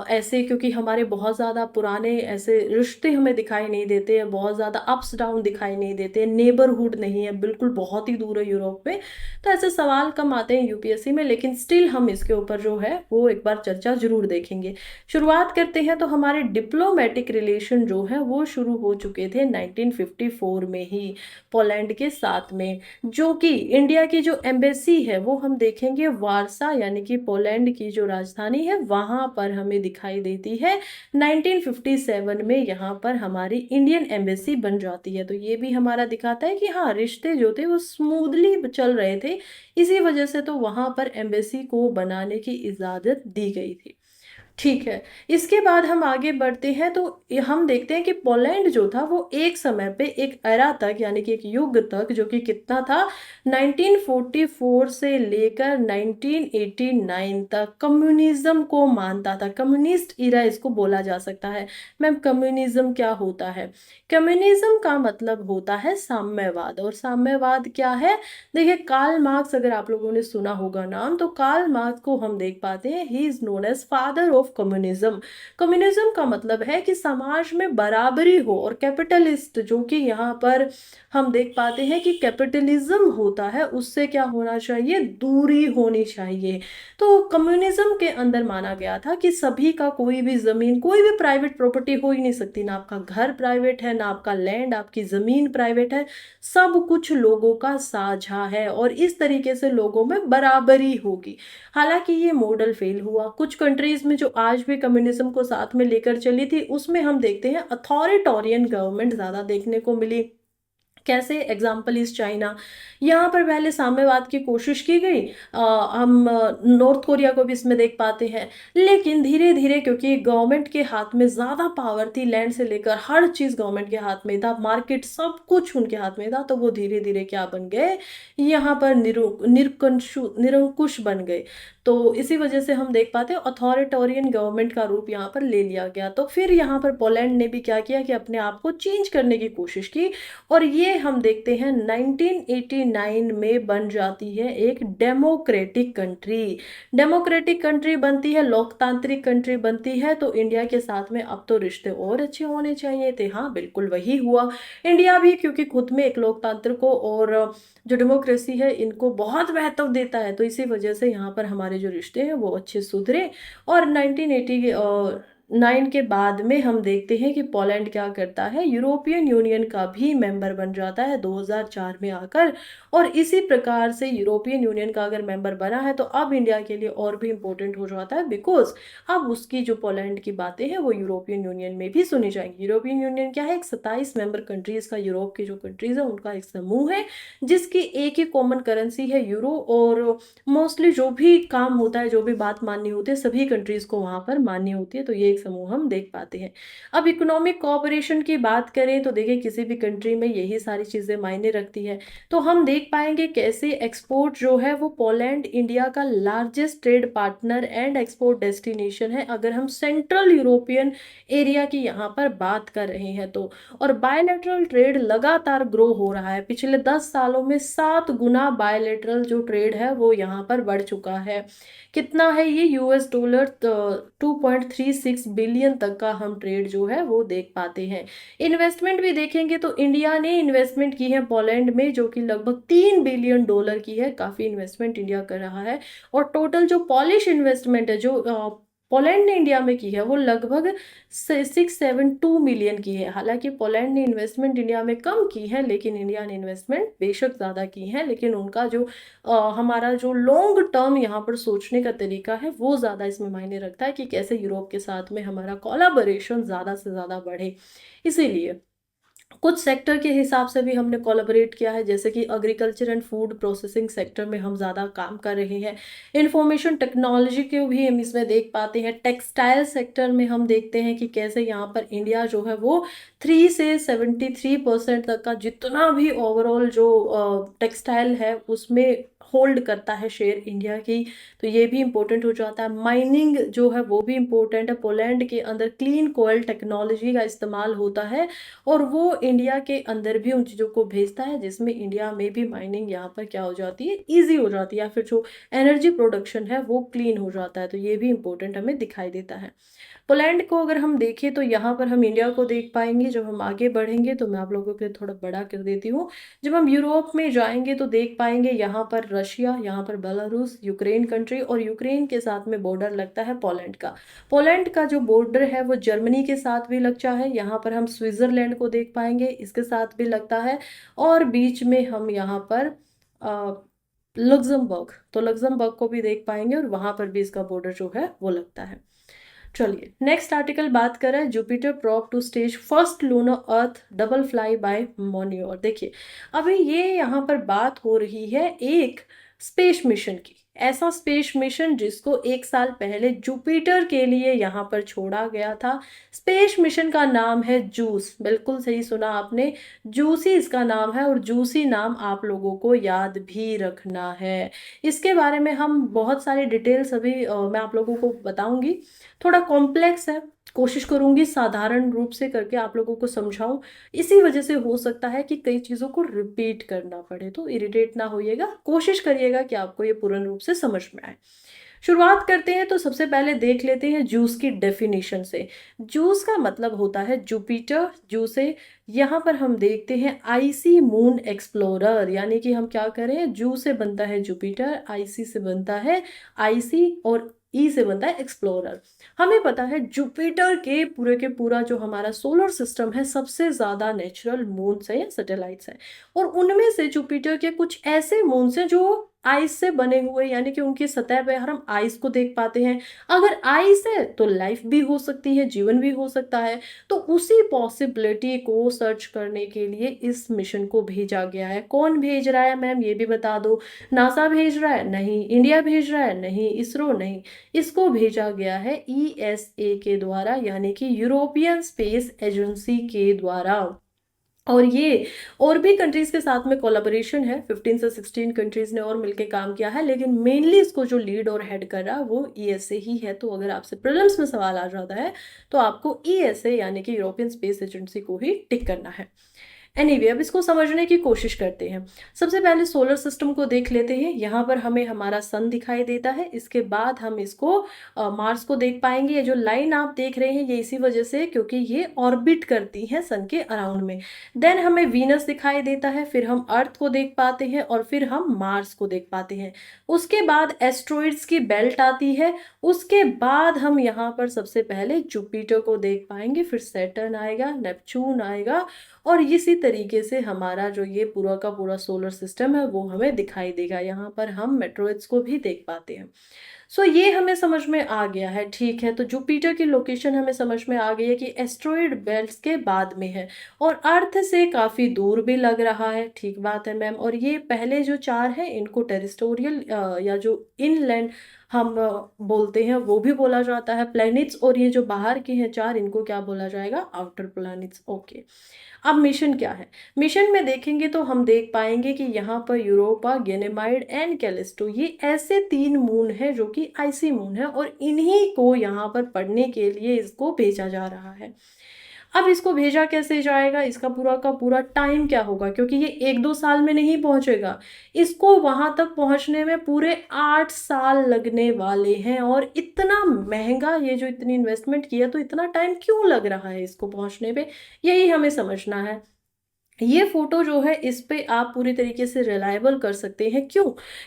ऐसे, क्योंकि हमारे बहुत ज़्यादा पुराने ऐसे रिश्ते हमें दिखाई नहीं देते हैं, बहुत ज़्यादा अप्स डाउन दिखाई नहीं देते, नेबरहुड नहीं है, बिल्कुल बहुत ही दूर है यूरोप में। तो ऐसे सवाल कम आते हैं यूपीएससी में, लेकिन स्टिल हम इसके ऊपर जो है वो एक बार चर्चा जरूर देखेंगे। शुरुआत करते हैं तो हमारे डिप्लोमेटिक रिलेशन जो है वो शुरू हो चुके थे 1954 में ही पोलैंड के साथ में, जो कि इंडिया की जो एम्बेसी है वो हम देखेंगे वारसा, यानी कि पोलैंड की जो राजधानी है वहां पर हमें दिखाई देती है। 1957 में यहाँ पर हमारी इंडियन एम्बेसी बन जाती है। तो ये भी हमारा दिखाता है कि हाँ, रिश्ते जो थे वो स्मूथली चल रहे थे, इसी वजह से तो वहां पर एम्बेसी को बनाने की इजाजत दी गई थी। ठीक है, इसके बाद हम आगे बढ़ते हैं तो हम देखते हैं कि पोलैंड जो था वो एक समय पे, एक एरा तक, यानी कि एक युग तक, जो कि कितना था 1944 से लेकर 1989 तक कम्युनिज्म को मानता था। कम्युनिस्ट इरा इसको बोला जा सकता है। मैम कम्युनिज्म क्या होता है? कम्युनिज्म का मतलब होता है साम्यवाद। और साम्यवाद क्या है? देखिए कार्ल मार्क्स, अगर आप लोगों ने सुना होगा नाम, तो कार्ल मार्क्स को हम देख पाते हैं, he is known as father of communism. Communism का मतलब है कि समाज में बराबरी हो, और कैपिटलिस्ट जो कि यहाँ पर हम देख पाते हैं कि कैपिटलिज्म होता है, उससे क्या होना चाहिए, दूरी होनी चाहिए। तो कम्युनिज्म के अंदर माना गया था कि सभी का कोई भी जमीन, कोई भी प्राइवेट प्रॉपर्टी हो ही नहीं सकती, ना आपका घर प्राइवेट है, ना आपका लैंड, आपकी जमीन प्राइवेट है, सब कुछ लोगों का साझा है, और इस तरीके से लोगों में बराबरी होगी। हालांकि ये मॉडल फेल हुआ। कुछ कंट्रीज में जो आज भी कम्युनिज्म को साथ में लेकर चली थी, उसमें हम देखते हैं अथॉरिटोरियन गवर्नमेंट ज्यादा देखने को मिली। कैसे? Example is China. यहाँ पर पहले साम्यवाद की कोशिश की गई, हम नॉर्थ कोरिया को भी इसमें देख पाते हैं, लेकिन धीरे धीरे क्योंकि गवर्नमेंट के हाथ में ज़्यादा पावर थी, लैंड से लेकर हर चीज़ गवर्नमेंट के हाथ में था, मार्केट सब कुछ उनके हाथ में था, तो वो धीरे धीरे क्या बन गए, यहाँ पर निरंकुश बन गए। तो इसी वजह से हम देख पाते हैं अथॉरिटोरियन गवर्नमेंट का रूप यहाँ पर ले लिया गया। तो फिर यहाँ पर पोलैंड ने भी क्या किया कि अपने आप को चेंज करने की कोशिश की, और ये में हम देखते हैं 1989 में बन जाती है एक डेमोक्रेटिक कंट्री। डेमोक्रेटिक कंट्री बनती है, लोकतांत्रिक कंट्री बनती है, तो इंडिया के साथ में अब तो रिश्ते और अच्छे होने चाहिए थे। हाँ, बिल्कुल वही हुआ। इंडिया भी क्योंकि खुद में एक लोकतंत्र को और जो डेमोक्रेसी है इनको बहुत महत्व देता है, तो इसी वजह से यहाँ पर हमारे जो रिश्ते हैं वो अच्छे सुधरे। और 1989 के बाद में हम देखते हैं कि पोलैंड क्या करता है, यूरोपियन यूनियन का भी मेंबर बन जाता है 2004 में आकर। और इसी प्रकार से यूरोपियन यूनियन का अगर मेंबर बना है तो अब इंडिया के लिए और भी इम्पोर्टेंट हो जाता है, बिकॉज अब उसकी जो पोलैंड की बातें हैं वो यूरोपियन यूनियन में भी सुनी जाएंगी। यूरोपियन यूनियन क्या है, एक 27 मेंबर कंट्रीज का, यूरोप की जो कंट्रीज है उनका एक समूह है जिसकी एक ही कॉमन करेंसी है यूरो। और मोस्टली जो भी काम होता है, जो भी बात माननी होती है, सभी कंट्रीज को वहां पर माननी होती है, तो ये एक समूह हम देख पाते हैं। अब इकोनॉमिक कोऑपरेशन की बात करें तो देखिए किसी भी कंट्री में यही सारी चीजें मायने रखती है। तो हम देख पाएंगे कैसे एक्सपोर्ट जो है वो पोलैंड इंडिया का largest trade partner and export destination है, अगर हम सेंट्रल यूरोपियन एरिया की यहाँ पर बात कर रहे हैं तो। और बायलैटरल ट्रेड लगातार ग्रो हो रहा है, पिछले 10 सालों में 7 गुना बायलैटरल जो ट्रेड है वो यहाँ पर बढ़ चुका है। कितना है ये, US डॉलर 2.36 बिलियन तक का हम ट्रेड जो है वो देख पाते हैं। इन्वेस्टमेंट भी देखेंगे तो इंडिया ने इन्वेस्टमेंट की है पोलैंड में जो कि लगभग $3 बिलियन की है, काफी इन्वेस्टमेंट इंडिया कर रहा है। और टोटल जो पॉलिश इन्वेस्टमेंट है जो पोलैंड ने इंडिया में की है वो लगभग 672 मिलियन की है। हालांकि पोलैंड ने इन्वेस्टमेंट इंडिया में कम की है, लेकिन इंडिया ने इन्वेस्टमेंट बेशक ज़्यादा की है, लेकिन उनका जो हमारा जो लॉन्ग टर्म यहाँ पर सोचने का तरीका है वो ज़्यादा इसमें मायने रखता है कि कैसे यूरोप के साथ में हमारा कोलैबोरेशन ज़्यादा से ज़्यादा बढ़े। इसीलिए कुछ सेक्टर के हिसाब से भी हमने कोलैबोरेट किया है, जैसे कि agriculture and food processing sector में हम ज़्यादा काम कर रहे हैं। इंफॉर्मेशन टेक्नोलॉजी को भी हम इसमें देख पाते हैं। टेक्सटाइल सेक्टर में हम देखते हैं कि कैसे यहाँ पर इंडिया जो है वो 3 से 73% तक का जितना भी ओवरऑल जो टेक्सटाइल है उसमें होल्ड करता है शेयर इंडिया की, तो ये भी इम्पोर्टेंट हो जाता है। माइनिंग जो है वो भी इम्पोर्टेंट है। पोलैंड के अंदर क्लीन कोयल टेक्नोलॉजी का इस्तेमाल होता है और वो इंडिया के अंदर भी उन चीज़ों को भेजता है, जिसमें इंडिया में भी माइनिंग यहाँ पर क्या हो जाती है, ईजी हो जाती है, या फिर जो एनर्जी प्रोडक्शन है वो क्लीन हो जाता है, तो ये भी इम्पोर्टेंट हमें दिखाई देता है। पोलैंड को अगर हम देखें तो यहाँ पर हम इंडिया को देख पाएंगे। जब हम आगे बढ़ेंगे तो मैं आप लोगों के लिए थोड़ा बड़ा कर देती हूँ। जब हम यूरोप में जाएंगे तो देख पाएंगे यहाँ पर रशिया, यहाँ पर बेलारूस, यूक्रेन कंट्री, और यूक्रेन के साथ में बॉर्डर लगता है पोलैंड का। पोलैंड का जो बॉर्डर है वो जर्मनी के साथ भी लगता है। यहाँ पर हम स्विट्जरलैंड को देख पाएंगे, इसके साथ भी लगता है। और बीच में हम यहाँ पर लग्जमबर्ग, तो लग्जमबर्ग को भी देख पाएंगे और वहां पर भी इसका बॉर्डर जो है वो लगता है। चलिए नेक्स्ट आर्टिकल बात करें, Jupiter probe to stage first lunar earth double fly by मोन्योर। देखिए अभी ये यहाँ पर बात हो रही है एक स्पेस मिशन की, ऐसा स्पेस मिशन जिसको 1 साल पहले जुपिटर के लिए यहाँ पर छोड़ा गया था। स्पेस मिशन का नाम है जूस, बिल्कुल सही सुना आपने, जूसी इसका नाम है, और जूसी नाम आप लोगों को याद भी रखना है। इसके बारे में हम बहुत सारी डिटेल्स अभी मैं आप लोगों को बताऊंगी, थोड़ा कॉम्प्लेक्स है, कोशिश करूंगी साधारण रूप से करके आप लोगों को समझाऊं। इसी वजह से हो सकता है कि कई चीज़ों को रिपीट करना पड़े, तो इरिटेट ना होइएगा, कोशिश करिएगा कि आपको ये पूर्ण रूप से समझ में आए। शुरुआत करते हैं तो सबसे पहले देख लेते हैं जूस की डेफिनेशन से। जूस का मतलब होता है जुपिटर, जूसे यहाँ पर हम देखते हैं आईसी मून एक्सप्लोरर, यानी कि हम क्या करें, जू से बनता है जुपिटर, आईसी से बनता है आईसी, और ई से बनता है एक्सप्लोरर। हमें पता है जुपिटर के पूरा जो हमारा सोलर सिस्टम है सबसे ज्यादा नेचुरल मून्स है या सैटेलाइट्स है, और उनमें से जुपिटर के कुछ ऐसे मून्स हैं जो आइस से बने हुए, यानी कि उनकी सतह पे हम आइस को देख पाते हैं। अगर आइस है तो लाइफ भी हो सकती है, जीवन भी हो सकता है। तो उसी पॉसिबिलिटी को सर्च करने के लिए इस मिशन को भेजा गया है। कौन भेज रहा है मैम, ये भी बता दो। नासा भेज रहा है? नहीं। इंडिया भेज रहा है? नहीं। इसरो? नहीं। इसको भेजा गया है ESA के द्वारा, यानी कि यूरोपियन स्पेस एजेंसी के द्वारा। और ये और भी कंट्रीज के साथ में कोलैबोरेशन है, 15 से 16 कंट्रीज ने और मिलके काम किया है, लेकिन मेनली इसको जो लीड और हेड कर रहा है वो ESA ही है। तो अगर आपसे प्रीलिम्स में सवाल आ जाता है तो आपको ESA यानी कि यूरोपियन स्पेस एजेंसी को ही टिक करना है। एनीवे अब इसको समझने की कोशिश करते हैं। सबसे पहले सोलर सिस्टम को देख लेते हैं। यहाँ पर हमें हमारा सन दिखाई देता है, इसके बाद हम इसको मार्स को देख पाएंगे। ये जो लाइन आप देख रहे हैं ये इसी वजह से क्योंकि ये ऑर्बिट करती है सन के अराउंड में। देन हमें वीनस दिखाई देता है, फिर हम अर्थ को देख पाते हैं और फिर हम मार्स को देख पाते हैं। उसके बाद एस्ट्रॉइड्स की बेल्ट आती है, उसके बाद हम यहाँ पर सबसे पहले जुपिटर को देख पाएंगे, फिर सैटर्न आएगा, नेपच्यून आएगा और इसी तरीके से हमारा जो ये पूरा का पूरा सोलर सिस्टम है वो हमें दिखाई देगा। यहाँ पर हम मेट्रोइड्स को भी देख पाते हैं। सो ये हमें समझ में आ गया है, ठीक है। तो जुपिटर की लोकेशन हमें समझ में आ गई है कि एस्ट्रॉइड बेल्ट्स के बाद में है और अर्थ से काफ़ी दूर भी लग रहा है, ठीक बात है मैम। और ये पहले जो चार हैं इनको टेरेस्टोरियल या जो इनलैंड हम बोलते हैं वो भी बोला जाता है प्लैनेट्स, और ये जो बाहर के हैं चार इनको क्या बोला जाएगा, आउटर प्लैनेट्स। ओके, अब मिशन क्या है। मिशन में देखेंगे तो हम देख पाएंगे कि यहाँ पर यूरोपा, गैनेमाइड एंड कैलिस्टो ये ऐसे तीन मून हैं जो कि आइसी मून है और इन्हीं को यहाँ पर पढ़ने के लिए इसको भेजा जा रहा है। अब इसको भेजा कैसे जाएगा, इसका पूरा का पूरा टाइम क्या होगा, क्योंकि ये 1-2 साल में नहीं पहुंचेगा। इसको वहां तक पहुंचने में पूरे 8 साल लगने वाले हैं और इतना महंगा, ये जो इतनी इन्वेस्टमेंट किया तो इतना टाइम क्यों लग रहा है इसको पहुंचने पे, यही हमें समझना है। ये फोटो जो है इस पे आप पूरी तरीके से रिलायबल कर सकते हैं, क्यों,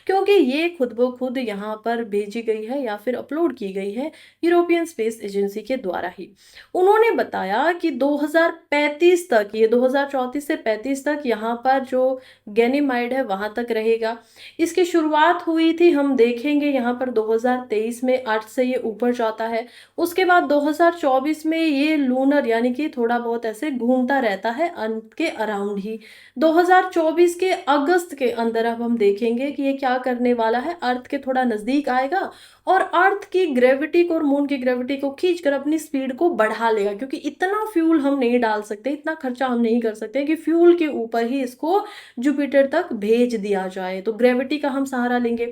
क्योंकि ये खुद ब खुद यहाँ पर भेजी गई है या फिर अपलोड की गई है यूरोपियन स्पेस एजेंसी के द्वारा ही। उन्होंने बताया कि 2035 तक, ये 2034 से 35 तक यहाँ पर जो गैनीमाइड है वहां तक रहेगा। इसकी शुरुआत हुई थी, हम देखेंगे यहाँ पर 2023 में अर्थ से ये ऊपर जाता है। उसके बाद 2024 में ये लूनर यानी कि थोड़ा बहुत ऐसे घूमता रहता है अर्थ के अराउंड ही। 2024 के अगस्त के अंदर अब हम देखेंगे कि ये क्या करने वाला है, अर्थ के थोड़ा नजदीक आएगा और अर्थ की ग्रेविटी को और मून की ग्रेविटी को खींचकर अपनी स्पीड को बढ़ा लेगा, क्योंकि इतना फ्यूल हम नहीं डाल सकते, इतना खर्चा हम नहीं कर सकते कि फ्यूल के ऊपर ही इसको जुपिटर तक भेज दिया जाए। तो ग्रेविटी का हम सहारा लेंगे,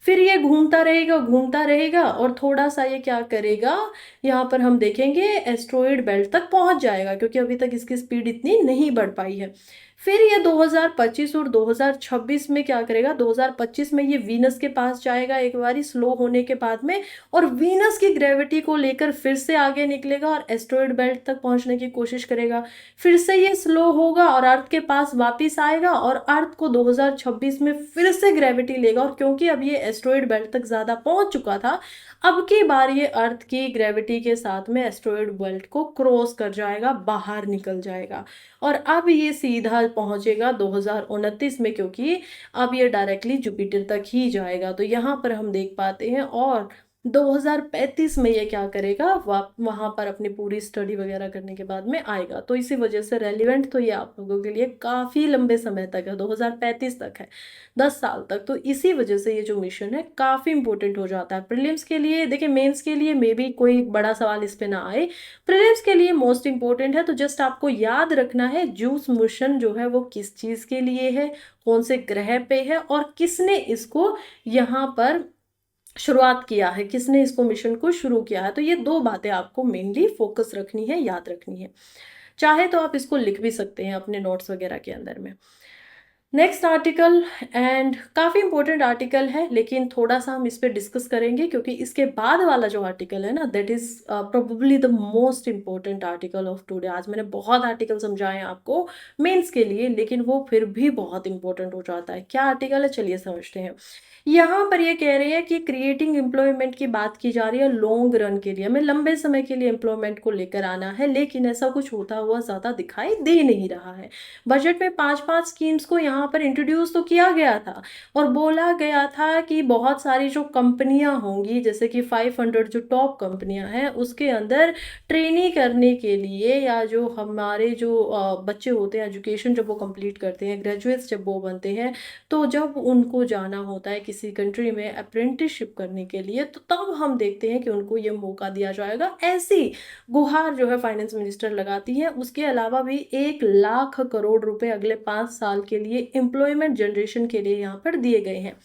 फिर ये घूमता रहेगा घूमता रहेगा और थोड़ा सा ये क्या करेगा, यहाँ पर हम देखेंगे एस्ट्रॉइड बेल्ट तक पहुंच जाएगा, क्योंकि अभी तक इसकी स्पीड इतनी नहीं बढ़ पाई है। फिर ये 2025 और 2026 में क्या करेगा, 2025 में ये वीनस के पास जाएगा एक बारी स्लो होने के बाद में, और वीनस की ग्रेविटी को लेकर फिर से आगे निकलेगा और एस्ट्रॉइड बेल्ट तक पहुंचने की कोशिश करेगा। फिर से ये स्लो होगा और अर्थ के पास वापिस आएगा और अर्थ को 2026 में फिर से ग्रेविटी लेगा, और क्योंकि अब ये एस्ट्रॉइड बेल्ट तक ज्यादा पहुंच चुका था, अब की बार ये अर्थ की ग्रेविटी के साथ में एस्ट्रॉइड बेल्ट को क्रॉस कर जाएगा, बाहर निकल जाएगा और अब ये सीधा पहुंचेगा 2029 में, क्योंकि अब ये डायरेक्टली जुपिटर तक ही जाएगा। तो यहाँ पर हम देख पाते हैं और 2035 में ये क्या करेगा, वहां पर अपनी पूरी स्टडी वगैरह करने के बाद में आएगा। तो इसी वजह से रेलिवेंट तो ये आप लोगों के लिए काफी लंबे समय तक है, 2035 तक है, 10 साल तक। तो इसी वजह से ये जो मिशन है काफी इंपॉर्टेंट हो जाता है प्रीलिम्स के लिए। देखिए मेंस के लिए मे बी कोई बड़ा सवाल इस पे ना आए, प्रीलिम्स के लिए मोस्ट इंपॉर्टेंट है। तो जस्ट आपको याद रखना है जूस मिशन जो है वो किस चीज के लिए है, कौन से ग्रह पे है और किसने इसको यहाँ पर शुरुआत किया है, किसने इसको मिशन को शुरू किया है। तो ये दो बातें आपको मेनली फोकस रखनी है, याद रखनी है। चाहे तो आप इसको लिख भी सकते हैं अपने नोट्स वगैरह के अंदर में। नेक्स्ट आर्टिकल, एंड काफ़ी इंपॉर्टेंट आर्टिकल है लेकिन थोड़ा सा हम इस पर डिस्कस करेंगे क्योंकि इसके बाद वाला जो आर्टिकल है ना that is probably the most important article of today. आज मैंने बहुत आर्टिकल समझाए हैं आपको मेंस के लिए, लेकिन वो फिर भी बहुत इंपॉर्टेंट हो जाता है। क्या आर्टिकल है चलिए समझते हैं। यहाँ पर ये कह रहे हैं कि क्रिएटिंग एम्प्लॉयमेंट की बात की जा रही है लॉन्ग रन के लिए, हमें लंबे समय के लिए एम्प्लॉयमेंट को लेकर आना है, लेकिन ऐसा कुछ होता हुआ ज़्यादा दिखाई दे नहीं रहा है। बजट में 5-5 स्कीम्स को यहाँ पर इंट्रोड्यूस तो किया गया था और बोला गया था कि बहुत सारी जो कंपनियां होंगी जैसे कि 500 जो टॉप कंपनियां हैं उसके अंदर ट्रेनिंग करने के लिए, या जो हमारे जो बच्चे होते हैं एजुकेशन जब वो कंप्लीट करते हैं, ग्रेजुएट्स जब वो बनते हैं, तो जब उनको जाना होता है किसी कंट्री में अप्रेंटिसशिप करने के लिए, तो तब हम देखते हैं कि उनको ये मौका दिया जाएगा। ऐसी गुहार जो है फाइनेंस मिनिस्टर लगाती है। उसके अलावा भी 1 लाख करोड़ रुपए अगले 5 साल के लिए एम्प्लॉयमेंट जनरेशन के लिए यहाँ पर दिए गए हैं।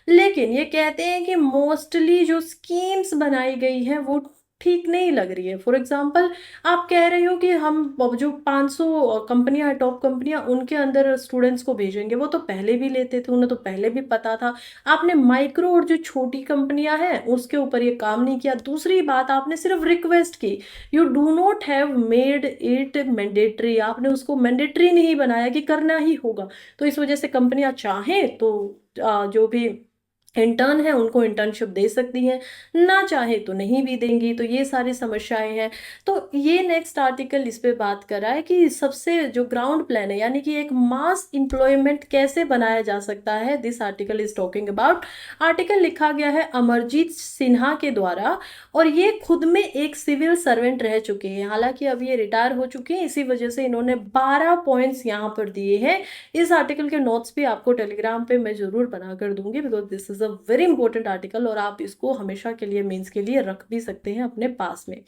लेकिन ये कहते हैं कि मोस्टली जो स्कीम्स बनाई गई है वो ठीक नहीं लग रही है। फॉर एग्ज़ाम्पल आप कह रहे हो कि हम अब जो 500 कंपनियाँ टॉप कंपनियाँ उनके अंदर स्टूडेंट्स को भेजेंगे, वो तो पहले भी लेते थे, उन्हें तो पहले भी पता था। आपने माइक्रो और जो छोटी कंपनियाँ हैं उसके ऊपर ये काम नहीं किया। दूसरी बात आपने सिर्फ़ रिक्वेस्ट की, you do not have made it mandatory, आपने उसको मैंडेटरी नहीं बनाया कि करना ही होगा। तो इस वज़ह से कंपनियाँ चाहें तो जो भी इंटर्न है उनको इंटर्नशिप दे सकती हैं, ना चाहे तो नहीं भी देंगी, तो ये सारी समस्याएँ हैं। तो ये नेक्स्ट आर्टिकल इस पे बात कर रहा है कि सबसे जो ग्राउंड प्लान है यानी कि एक मास एम्प्लॉयमेंट कैसे बनाया जा सकता है, this article is talking about. Article लिखा गया है अमरजीत सिन्हा के द्वारा और ये खुद में एक सिविल सर्वेंट रह चुके हैं। हालाँकि अब ये रिटायर हो चुके हैं, इसी वजह से इन्होंने 12 पॉइंट्स यहाँ पर दिए हैं। इस आर्टिकल के नोट्स भी आपको टेलीग्राम पे मैं ज़रूर बना कर दूँगी because this is a very important article और आप इसको हमेशा के लिए मेंस के लिए रख भी सकते हैं अपने पास में।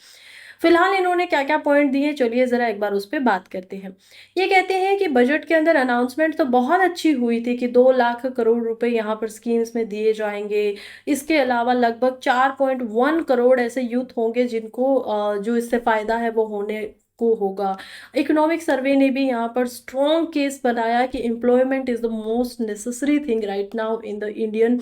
फिलहाल इन्होंने क्या-क्या पॉइंट दिए, चलिए ज़रा एक बार उस पे बात करते हैं। ये कहते हैं कि बजट के अंदर अनाउंसमेंट तो बहुत अच्छी हुई थी कि 2 लाख करोड़ रुपए यहाँ पर स्कीम्स में दिए जाएँगे। इसके अलावा लगभग 4.1 करोड़ ऐसे यूथ होंगे जिनको जो इससे फ़ायदा है वो होने को होगा। इकोनॉमिक सर्वे ने भी यहाँ पर स्ट्रॉन्ग केस बनाया कि employment is the most necessary thing right now in the Indian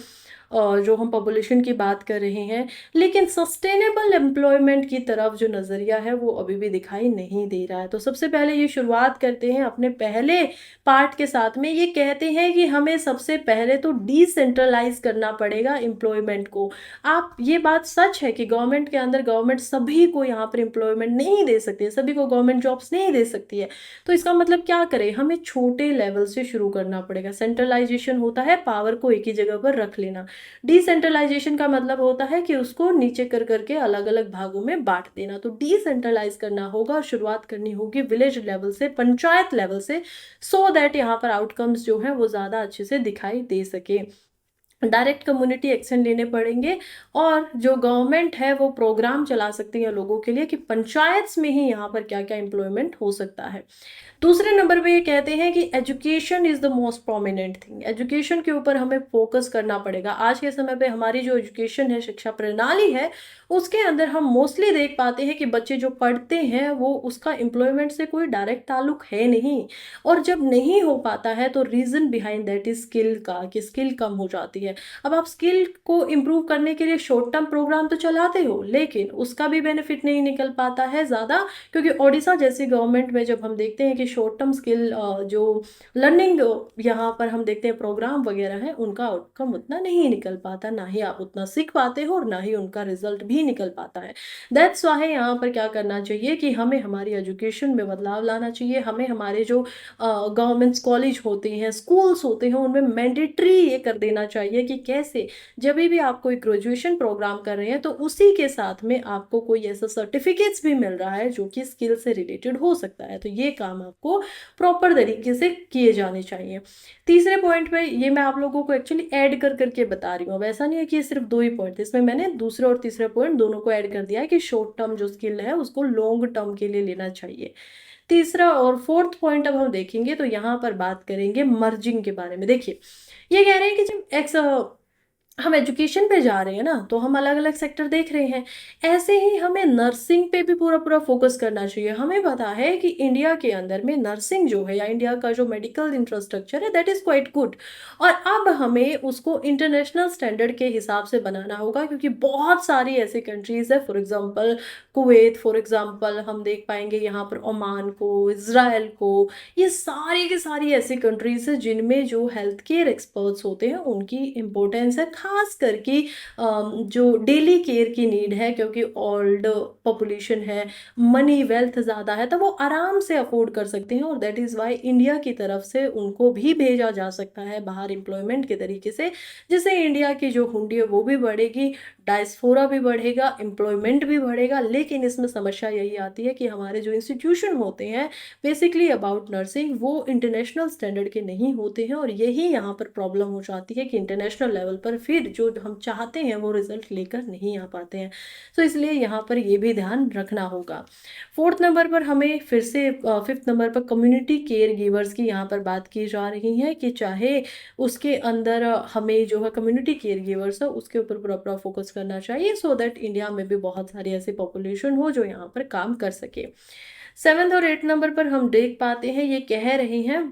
जो हम पॉपुलेशन की बात कर रहे हैं। लेकिन सस्टेनेबल एम्प्लॉयमेंट की तरफ जो नज़रिया है वो अभी भी दिखाई नहीं दे रहा है। तो सबसे पहले ये शुरुआत करते हैं अपने पहले पार्ट के साथ में। ये कहते हैं कि हमें सबसे पहले तो डिसेंट्रलाइज़ करना पड़ेगा एम्प्लॉयमेंट को। आप ये बात सच है कि गवर्नमेंट के अंदर गवर्नमेंट सभी को यहाँ पर एम्प्लॉयमेंट नहीं दे सकती है, सभी को गवर्नमेंट जॉब्स नहीं दे सकती है। तो इसका मतलब क्या करें? हमें छोटे लेवल से शुरू करना पड़ेगा। सेंट्रलाइज़ेशन होता है पावर को एक ही जगह पर रख लेना। डिसेंट्रलाइजेशन का मतलब होता है कि उसको नीचे कर करके अलग अलग भागों में बांट देना। तो डिसेंट्रलाइज करना होगा और शुरुआत करनी होगी विलेज लेवल से, पंचायत लेवल से, सो दैट यहाँ पर आउटकम्स जो है वो ज़्यादा अच्छे से दिखाई दे सके। डायरेक्ट कम्युनिटी एक्शन लेने पड़ेंगे और जो गवर्नमेंट है वो प्रोग्राम चला सकती है लोगों के लिए कि पंचायत में ही यहाँ पर क्या क्या एम्प्लॉयमेंट हो सकता है। दूसरे नंबर पे ये कहते हैं कि education is the most prominent thing. Education के ऊपर हमें फोकस करना पड़ेगा। आज के समय पे हमारी जो एजुकेशन है, शिक्षा प्रणाली है, उसके अंदर हम मोस्टली देख पाते हैं कि बच्चे जो पढ़ते हैं वो उसका एम्प्लॉयमेंट से कोई डायरेक्ट ताल्लुक है नहीं। और जब नहीं हो पाता है तो reason behind that is skill का, कि स्किल कम हो जाती है। अब आप स्किल को इम्प्रूव करने के लिए शॉर्ट टर्म प्रोग्राम तो चलाते हो, लेकिन उसका भी बेनिफिट नहीं निकल पाता है ज़्यादा, क्योंकि ओडिशा जैसी गवर्नमेंट में जब हम देखते हैं कि शॉर्ट टर्म स्किल जो लर्निंग यहाँ पर हम देखते हैं प्रोग्राम वगैरह है, उनका आउटकम उतना नहीं निकल पाता, ना ही आप उतना सीख पाते हो और ना ही उनका रिजल्ट भी निकल पाता है। दैट्स वाई यहाँ पर क्या करना चाहिए कि हमें हमारी एजुकेशन में बदलाव लाना चाहिए। हमें हमारे जो गवर्नमेंट्स कॉलेज होते हैं, स्कूल्स होते हैं, उनमें मैंडेटरी ये कर देना चाहिए कि कैसे जब भी आप कोई ग्रेजुएशन प्रोग्राम कर रहे हैं तो उसी के साथ में आपको कोई ऐसा सर्टिफिकेट्स भी मिल रहा है जो कि स्किल से रिलेटेड हो सकता है। तो ये काम आपको प्रॉपर तरीके से किए जाने चाहिए। तीसरे पॉइंट पे ये मैं आप लोगों को एक्चुअली ऐड कर करके बता रही हूँ। अब ऐसा नहीं है कि ये सिर्फ 2 ही पॉइंट थे, इसमें मैंने दूसरे और तीसरे पॉइंट दोनों को ऐड कर दिया है कि शॉर्ट टर्म जो स्किल है उसको लॉन्ग टर्म के लिए लेना चाहिए। तीसरा और फोर्थ पॉइंट अब हम देखेंगे तो यहाँ पर बात करेंगे मर्जिंग के बारे में। देखिए, ये कह रहे हैं कि जब हम एजुकेशन पे जा रहे हैं ना, तो हम अलग अलग सेक्टर देख रहे हैं। ऐसे ही हमें नर्सिंग पे भी पूरा पूरा फोकस करना चाहिए। हमें पता है कि इंडिया के अंदर में नर्सिंग जो है या इंडिया का जो मेडिकल इंफ्रास्ट्रक्चर है दैट इज़ क्वाइट गुड, और अब हमें उसको इंटरनेशनल स्टैंडर्ड के हिसाब से बनाना होगा, क्योंकि बहुत सारी ऐसी कंट्रीज़ है, for example Kuwait, for example हम देख पाएंगे यहाँ पर ओमान को, इज़राइल को, ये सारी की सारी ऐसी कंट्रीज़ है जिनमें जो हेल्थ केयर एक्सपर्ट्स होते हैं उनकी इम्पोर्टेंस है, खास करके जो डेली केयर की नीड है, क्योंकि ओल्ड पॉपुलेशन है, मनी वेल्थ ज़्यादा है, तो वो आराम से अफोर्ड कर सकते हैं। और दैट इज़ वाई इंडिया की तरफ से उनको भी भेजा जा सकता है बाहर एम्प्लॉयमेंट के तरीके से, जिससे इंडिया की जो हुंडी है वो भी बढ़ेगी, डायस्पोरा भी बढ़ेगा, एम्प्लॉयमेंट भी बढ़ेगा। लेकिन इसमें समस्या यही आती है कि हमारे जो इंस्टीट्यूशन होते हैं बेसिकली अबाउट नर्सिंग, वो इंटरनेशनल स्टैंडर्ड के नहीं होते हैं, और यही यहाँ पर प्रॉब्लम हो जाती है कि इंटरनेशनल लेवल पर फिर फिर जो हम चाहते हैं वो रिजल्ट लेकर नहीं आ पाते हैं। तो इसलिए यहाँ पर ये भी ध्यान रखना होगा। फोर्थ नंबर पर हमें फिर से फिफ्थ नंबर पर कम्युनिटी केयर गिवर्स की यहाँ पर बात की जा रही है कि चाहे उसके अंदर हमें जो है कम्युनिटी केयर गिवर्स है उसके ऊपर पूरा फोकस करना चाहिए, सो दैट इंडिया में भी बहुत सारी ऐसी पॉपुलेशन हो जो यहाँ पर काम कर सके। सेवेंथ और एट नंबर पर हम देख पाते हैं ये कह रहे हैं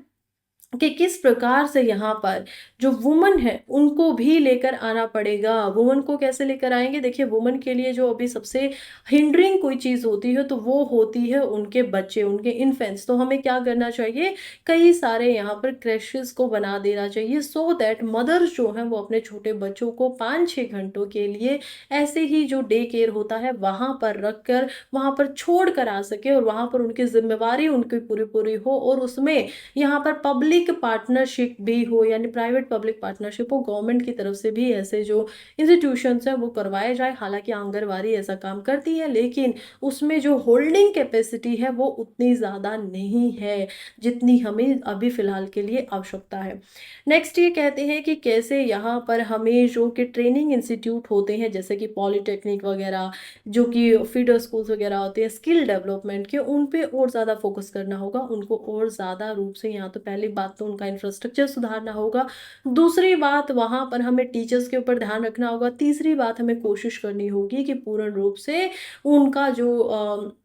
कि किस प्रकार से यहाँ पर जो वुमन है उनको भी लेकर आना पड़ेगा। वुमन को कैसे लेकर आएंगे? देखिए, वुमन के लिए जो अभी सबसे हिंडरिंग कोई चीज़ होती है तो वो होती है उनके बच्चे, उनके इन्फेंट्स। तो हमें क्या करना चाहिए, कई सारे यहाँ पर क्रैशेस को बना देना चाहिए, सो दैट मदर्स जो हैं वो अपने छोटे बच्चों को 5-6 घंटों के लिए ऐसे ही जो डे केयर होता है वहाँ पर रख कर वहाँ पर छोड़ कर आ सके, और वहाँ पर उनकी जिम्मेवारी उनकी पूरी पूरी हो, और उसमें यहाँ पर पब्लिक पार्टनरशिप भी हो, यानी प्राइवेट पब्लिक पार्टनरशिप हो, गवर्नमेंट की तरफ से भी ऐसे जो इंस्टीट्यूशंस है वो करवाए जाए। हालांकि आंगनवाड़ी ऐसा काम करती है, लेकिन उसमें जो होल्डिंग कैपेसिटी है वो उतनी ज़्यादा नहीं है जितनी हमें अभी फिलहाल के लिए आवश्यकता है। नेक्स्ट ये कहते हैं कि कैसे यहाँ पर हमें जो कि ट्रेनिंग इंस्टीट्यूट होते हैं जैसे कि पॉलिटेक्निक वगैरह, जो कि फीडर स्कूल्स वगैरह होते हैं स्किल डेवलपमेंट के, उन पे और ज़्यादा फोकस करना होगा, उनको और ज़्यादा रूप से। यहाँ तो पहली बात तो उनका इंफ्रास्ट्रक्चर सुधारना होगा, दूसरी बात वहाँ पर हमें टीचर्स के ऊपर ध्यान रखना होगा, तीसरी बात हमें कोशिश करनी होगी कि पूर्ण रूप से उनका जो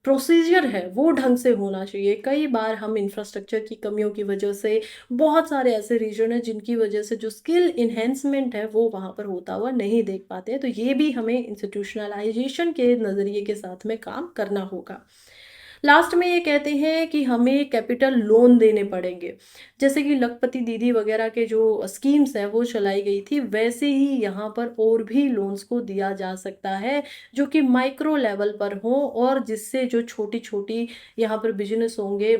प्रोसीजर है वो ढंग से होना चाहिए। कई बार हम इंफ्रास्ट्रक्चर की कमियों की वजह से बहुत सारे ऐसे रीजन है जिनकी वजह से जो स्किल इन्हेंसमेंट है वो वहाँ पर होता हुआ नहीं देख पाते हैं। तो ये भी हमें इंस्टीट्यूशनलाइजेशन के नज़रिए के साथ में काम करना होगा। लास्ट में ये कहते हैं कि हमें कैपिटल लोन देने पड़ेंगे, जैसे कि लखपति दीदी वगैरह के जो स्कीम्स हैं वो चलाई गई थी, वैसे ही यहाँ पर और भी लोन्स को दिया जा सकता है जो कि माइक्रो लेवल पर हो, और जिससे जो छोटी छोटी यहाँ पर बिजनेस होंगे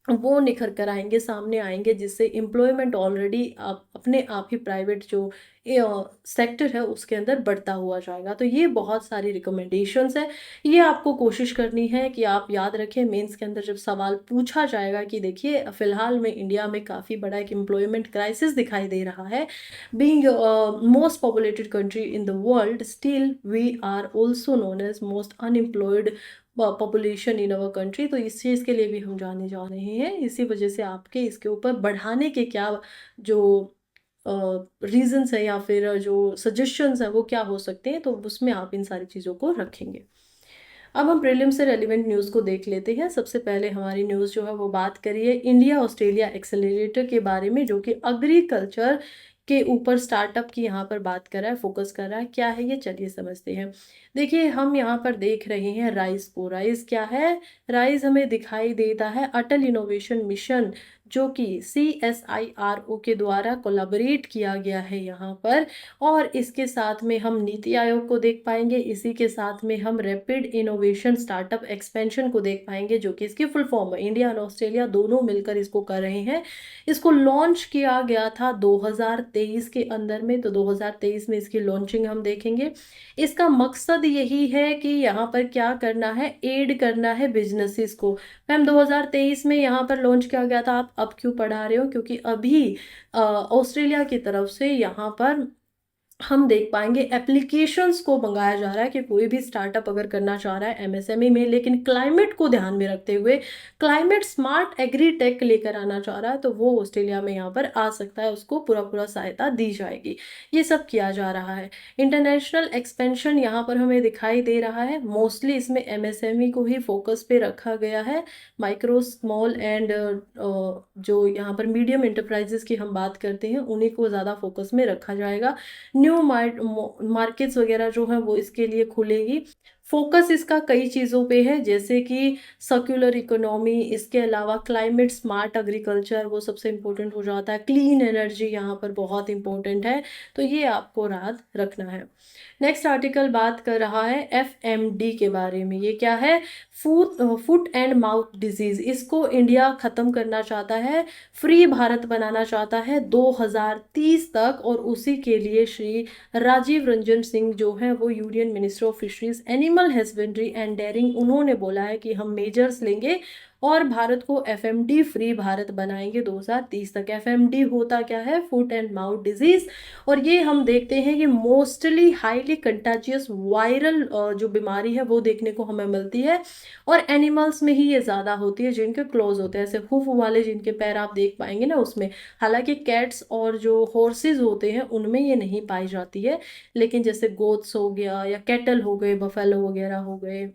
वो निखर कर आएंगे, सामने आएंगे, जिससे एम्प्लॉयमेंट ऑलरेडी आप अपने आप ही प्राइवेट जो सेक्टर है उसके अंदर बढ़ता हुआ जाएगा। तो ये बहुत सारी रिकमेंडेशंस है, ये आपको कोशिश करनी है कि आप याद रखें मेंस के अंदर जब सवाल पूछा जाएगा कि देखिए फिलहाल में इंडिया में काफ़ी बड़ा एक एम्प्लॉयमेंट क्राइसिस दिखाई दे रहा है, being most populated country in the world, still we are also known as most unemployed population in our country. तो इस चीज़ के लिए भी हम जाने जा रहे हैं, इसी वजह से आपके इसके ऊपर बढ़ाने के क्या जो रीजंस है या फिर जो सजेशंस है वो क्या हो सकते हैं, तो उसमें आप इन सारी चीज़ों को रखेंगे। अब हम प्रीलिम से रेलिवेंट न्यूज़ को देख लेते हैं। सबसे पहले हमारी न्यूज़ जो है वो बात करिए इंडिया ऑस्ट्रेलिया एक्सेलरेटर के बारे में, जो कि एग्रीकल्चर के ऊपर स्टार्टअप की यहाँ पर बात कर रहा है, फोकस कर रहा है। क्या है ये, चलिए समझते हैं। देखिए, हम यहाँ पर देख रहे हैं राइस को। राइस क्या है? राइस हमें दिखाई देता है अटल इनोवेशन मिशन, जो कि CSIRO के द्वारा कोलैबोरेट किया गया है यहाँ पर, और इसके साथ में हम नीति आयोग को देख पाएंगे, इसी के साथ में हम रैपिड इनोवेशन स्टार्टअप एक्सपेंशन को देख पाएंगे, जो कि इसकी फुल फॉर्म है। इंडिया और ऑस्ट्रेलिया दोनों मिलकर इसको कर रहे हैं। इसको लॉन्च किया गया था 2023 के अंदर में, तो 2023 में इसकी लॉन्चिंग हम देखेंगे। इसका मकसद यही है कि यहाँ पर क्या करना है, एड करना है बिजनेसेस को। मैम 2023 में यहाँ पर लॉन्च किया गया था, आप अब क्यों पढ़ा रहे हो? क्योंकि अभी ऑस्ट्रेलिया की तरफ से यहाँ पर हम देख पाएंगे एप्लीकेशंस को मंगाया जा रहा है कि कोई भी स्टार्टअप अगर करना चाह रहा है MSME में, लेकिन क्लाइमेट को ध्यान में रखते हुए क्लाइमेट स्मार्ट एग्री टेक लेकर आना चाह रहा है, तो वो ऑस्ट्रेलिया में यहाँ पर आ सकता है, उसको पूरा सहायता दी जाएगी। ये सब किया जा रहा है। इंटरनेशनल एक्सपेंशन यहाँ पर हमें दिखाई दे रहा है, मोस्टली इसमें MSME को ही फोकस पे रखा गया है। माइक्रो स्मॉल एंड जो यहाँ पर मीडियम इंटरप्राइजेस की हम बात करते हैं उन्हीं को ज़्यादा फोकस में रखा जाएगा। न्यू मार्केट्स वगैरह जो है वो इसके लिए खुलेगी। फोकस इसका कई चीज़ों पे है, जैसे कि सर्कुलर इकोनॉमी, इसके अलावा क्लाइमेट स्मार्ट एग्रीकल्चर वो सबसे इम्पोर्टेंट हो जाता है, क्लीन एनर्जी यहाँ पर बहुत इम्पोर्टेंट है, तो ये आपको याद रखना है। नेक्स्ट आर्टिकल बात कर रहा है FMD के बारे में। ये क्या है? Foot and mouth disease. इसको इंडिया खत्म करना चाहता है, फ्री भारत बनाना चाहता है 2030 तक, और उसी के लिए श्री राजीव रंजन सिंह जो है वो union minister of fisheries, animal husbandry and dairying, उन्होंने बोला है कि हम मेजर्स लेंगे और भारत को एफएमडी फ्री भारत बनाएंगे 2030 तक। एफएमडी होता क्या है? Foot and mouth disease. और ये हम देखते हैं कि मोस्टली हाईली कंटाजियस वायरल जो बीमारी है वो देखने को हमें मिलती है, और एनिमल्स में ही ये ज़्यादा होती है जिनके क्लोज होते हैं, ऐसे हुफ वाले जिनके पैर आप देख पाएंगे ना उसमें। हालांकि कैट्स और जो हॉर्सेस होते हैं उनमें ये नहीं पाई जाती है, लेकिन जैसे गोट्स हो गया या कैटल हो गए, बफेलो वगैरह हो गए,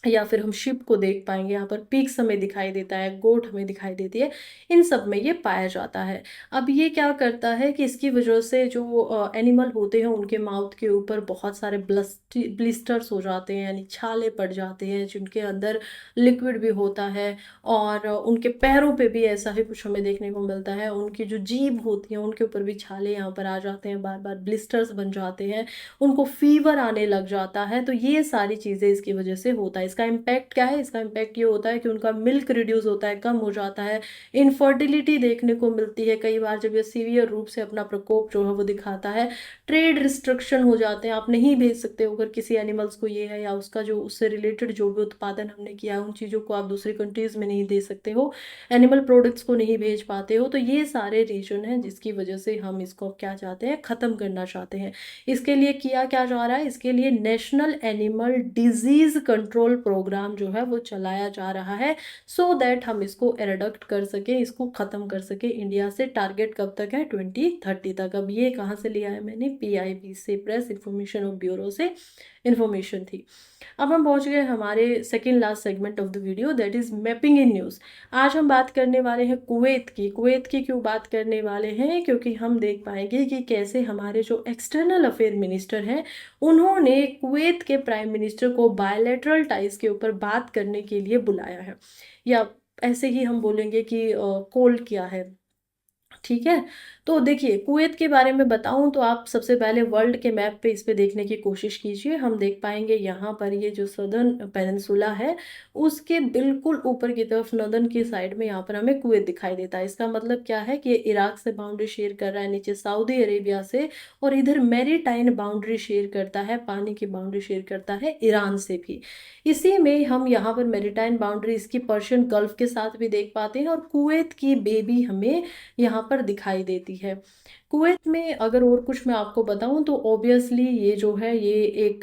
या फिर हम शिप को देख पाएंगे, यहाँ पर पीक्स हमें दिखाई देता है, गोट हमें दिखाई देती है, इन सब में ये पाया जाता है। अब ये क्या करता है कि इसकी वजह से जो एनिमल होते हैं उनके माउथ के ऊपर बहुत सारे ब्लिस्टर्स हो जाते हैं, यानी छाले पड़ जाते हैं जिनके अंदर लिक्विड भी होता है। और उनके पैरों पे भी ऐसा ही कुछ हमें देखने को मिलता है, उनकी जो जीभ होती है उनके ऊपर भी छाले यहाँ पर आ जाते हैं, बार बार ब्लिस्टर्स बन जाते हैं, उनको फीवर आने लग जाता है। तो ये सारी चीज़ें इसकी वजह से होता है। इसका इम्पैक्ट क्या है? इसका इम्पैक्ट ये होता है कि उनका मिल्क रिड्यूस होता है, कम हो जाता है, इनफर्टिलिटी देखने को मिलती है कई बार जब ये सीवियर रूप से अपना प्रकोप जो है वो दिखाता है। ट्रेड रिस्ट्रिक्शन हो जाते हैं, आप नहीं भेज सकते हो अगर किसी एनिमल्स को ये है, या उसका जो उससे रिलेटेड जो भी उत्पादन हमने किया है उन चीज़ों को आप दूसरी कंट्रीज में नहीं दे सकते हो, एनिमल प्रोडक्ट्स को नहीं भेज पाते हो। तो ये सारे रीजन हैं जिसकी वजह से हम इसको क्या चाहते हैं? ख़त्म करना चाहते हैं। इसके लिए किया क्या जा रहा है? इसके लिए national animal disease control programme जो है वो चलाया जा रहा है, सो दैट हम इसको एरेडक्ट कर सके, इसको ख़त्म कर सके इंडिया से। टारगेट कब तक है? 2030 तक। अब ये कहाँ से लिया है मैंने? PIB से, प्रेस इंफॉर्मेशन ऑफ ब्यूरो से इंफॉर्मेशन थी। अब हम पहुंच गए हमारे second last segment of the video, that is mapping in news. आज हम बात करने वाले हैं कुवैत की। कुवैत की क्यों बात करने वाले हैं? क्योंकि हम देख पाएंगे कि कैसे हमारे जो एक्सटर्नल अफेयर मिनिस्टर हैं उन्होंने कुवैत के प्राइम मिनिस्टर को बायलैटरल टाइज के ऊपर बात करने के लिए बुलाया है, या ऐसे ही हम बोलेंगे कि कॉल किया है। ठीक है, तो देखिए कुवैत के बारे में बताऊं तो आप सबसे पहले वर्ल्ड के मैप पे इस पे देखने की कोशिश कीजिए। हम देख पाएंगे यहाँ पर ये जो सदर्न पेनिनसुला है उसके बिल्कुल ऊपर की तरफ नॉर्दर्न की साइड में यहाँ पर हमें कुवैत दिखाई देता है। इसका मतलब क्या है कि ये इराक से बाउंड्री शेयर कर रहा है, नीचे सऊदी अरेबिया से, और इधर मैरीटाइन बाउंड्री शेयर करता है, पानी की बाउंड्री शेयर करता है ईरान से भी। इसी में हम यहाँ पर मैरीटाइन बाउंड्री इसकी पर्शियन गल्फ के साथ भी देख पाते हैं, और कुवैत की बेबी हमें यहाँ पर दिखाई देती है। कुवैत में अगर और कुछ मैं आपको बताऊं तो ऑब्वियसली ये जो है ये एक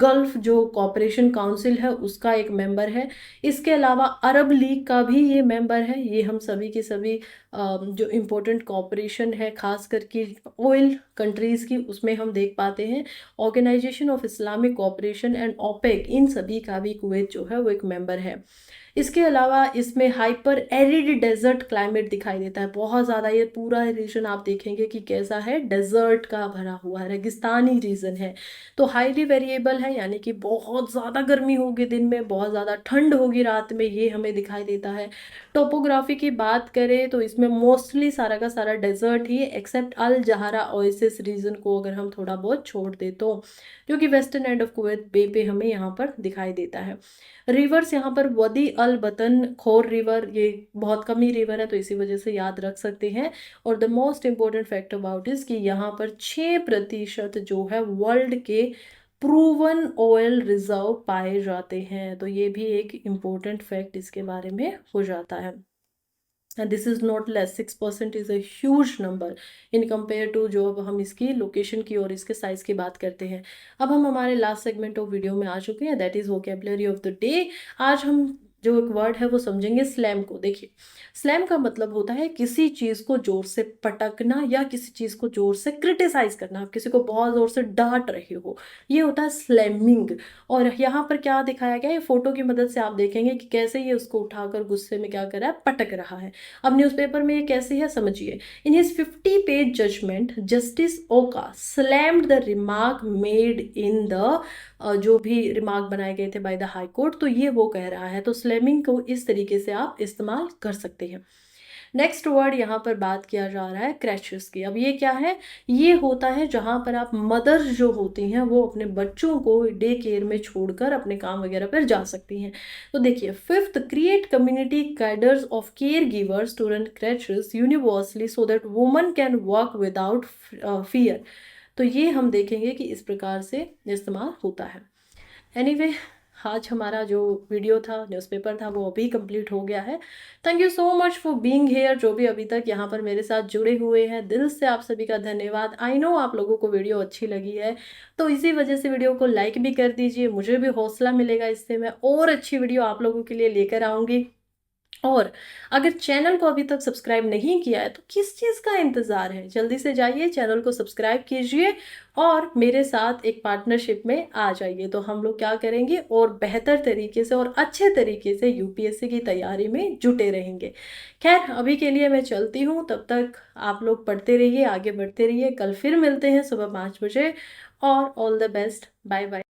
गल्फ जो कॉपरेशन काउंसिल है उसका एक मेंबर है। इसके अलावा अरब लीग का भी ये मेंबर है। ये हम सभी के सभी जो इम्पोर्टेंट कॉपरेशन है खास करके ऑयल कंट्रीज़ की उसमें हम देख पाते हैं। Organisation of Islamic cooperation and OPEC, इन सभी का भी कुवैत जो है वो एक मेंबर है। इसके अलावा इसमें हाइपर एरिड डेजर्ट क्लाइमेट दिखाई देता है बहुत ज़्यादा। ये पूरा रीजन आप देखेंगे कि कैसा है, डेजर्ट का भरा हुआ है, रेगिस्तानी रीजन है। तो हाईली वेरिएबल है, यानी कि बहुत ज़्यादा गर्मी होगी दिन में, बहुत ज़्यादा ठंड होगी रात में, ये हमें दिखाई देता है। टोपोग्राफी की बात करें तो इसमें मोस्टली सारा का सारा डेजर्ट ही, एक्सेप्ट अल जहारा ओएसिस रीजन को अगर हम थोड़ा बहुत छोड़ दे तो, जो कि वेस्टर्न एंड ऑफ कुवैत बे पे हमें यहाँ पर दिखाई देता है। रिवर्स यहाँ पर वदी अल बतन, खोर रिवर, ये बहुत कम ही रिवर है तो इसी वजह से याद रख सकते हैं। और the most important fact about is कि यहाँ पर 6% जो है वर्ल्ड के प्रूवन ऑयल रिजर्व पाए जाते हैं। तो ये भी एक इम्पोर्टेंट फैक्ट इसके बारे में हो जाता है। And this is not less, 6% is a huge number in compare to जो अब हम इसकी लोकेशन की और इसके साइज की बात करते हैं। अब हम हमारे लास्ट सेगमेंट ऑफ वीडियो में आ चुके हैं, that is vocabulary of the day. आज हम जो एक वर्ड है वो समझेंगे स्लैम को। देखिए स्लैम का मतलब होता है किसी चीज को जोर से पटकना या किसी चीज को जोर से क्रिटिसाइज करना। आप किसी को बहुत जोर से डांट रहे हो, ये होता है स्लैमिंग। और यहाँ पर क्या दिखाया गया है, फोटो की मदद से आप देखेंगे कि कैसे ये उसको उठाकर गुस्से में क्या कर रहा है, पटक रहा है। अब न्यूज़पेपर में ये कैसे है समझिए। इन हिज 50-पेज जजमेंट जस्टिस ओका slammed the remark made in the, जो भी रिमार्क बनाए गए थे बाय द हाई कोर्ट, तो ये वो कह रहा है। तो स्लैमिंग को इस तरीके से आप इस्तेमाल कर सकते हैं। नेक्स्ट वर्ड यहाँ पर बात किया जा रहा है क्रैशेस की। अब ये क्या है? ये होता है जहाँ पर आप मदर्स जो होती हैं वो अपने बच्चों को डे केयर में छोड़कर अपने काम वगैरह पर जा सकती हैं। तो देखिए, fifth, create community cadres of care givers to run creches universally so that woman can work without fear. तो ये हम देखेंगे कि इस प्रकार से इस्तेमाल होता है। एनीवे आज हमारा जो वीडियो था, न्यूज़पेपर था, वो अभी कंप्लीट हो गया है। Thank you so much for being here. जो भी अभी तक यहाँ पर मेरे साथ जुड़े हुए हैं, दिल से आप सभी का धन्यवाद। आई नो आप लोगों को वीडियो अच्छी लगी है, तो इसी वजह से वीडियो को लाइक भी कर दीजिए, मुझे भी हौसला मिलेगा, इससे मैं और अच्छी वीडियो आप लोगों के लिए लेकर आऊँगी। और अगर चैनल को अभी तक सब्सक्राइब नहीं किया है तो किस चीज़ का इंतज़ार है, जल्दी से जाइए चैनल को सब्सक्राइब कीजिए और मेरे साथ एक पार्टनरशिप में आ जाइए। तो हम लोग क्या करेंगे और बेहतर तरीके से और अच्छे तरीके से यूपीएससी की तैयारी में जुटे रहेंगे। खैर अभी के लिए मैं चलती हूँ, तब तक आप लोग पढ़ते रहिए, आगे बढ़ते रहिए। कल फिर मिलते हैं सुबह 5 बजे और all the best. Bye bye.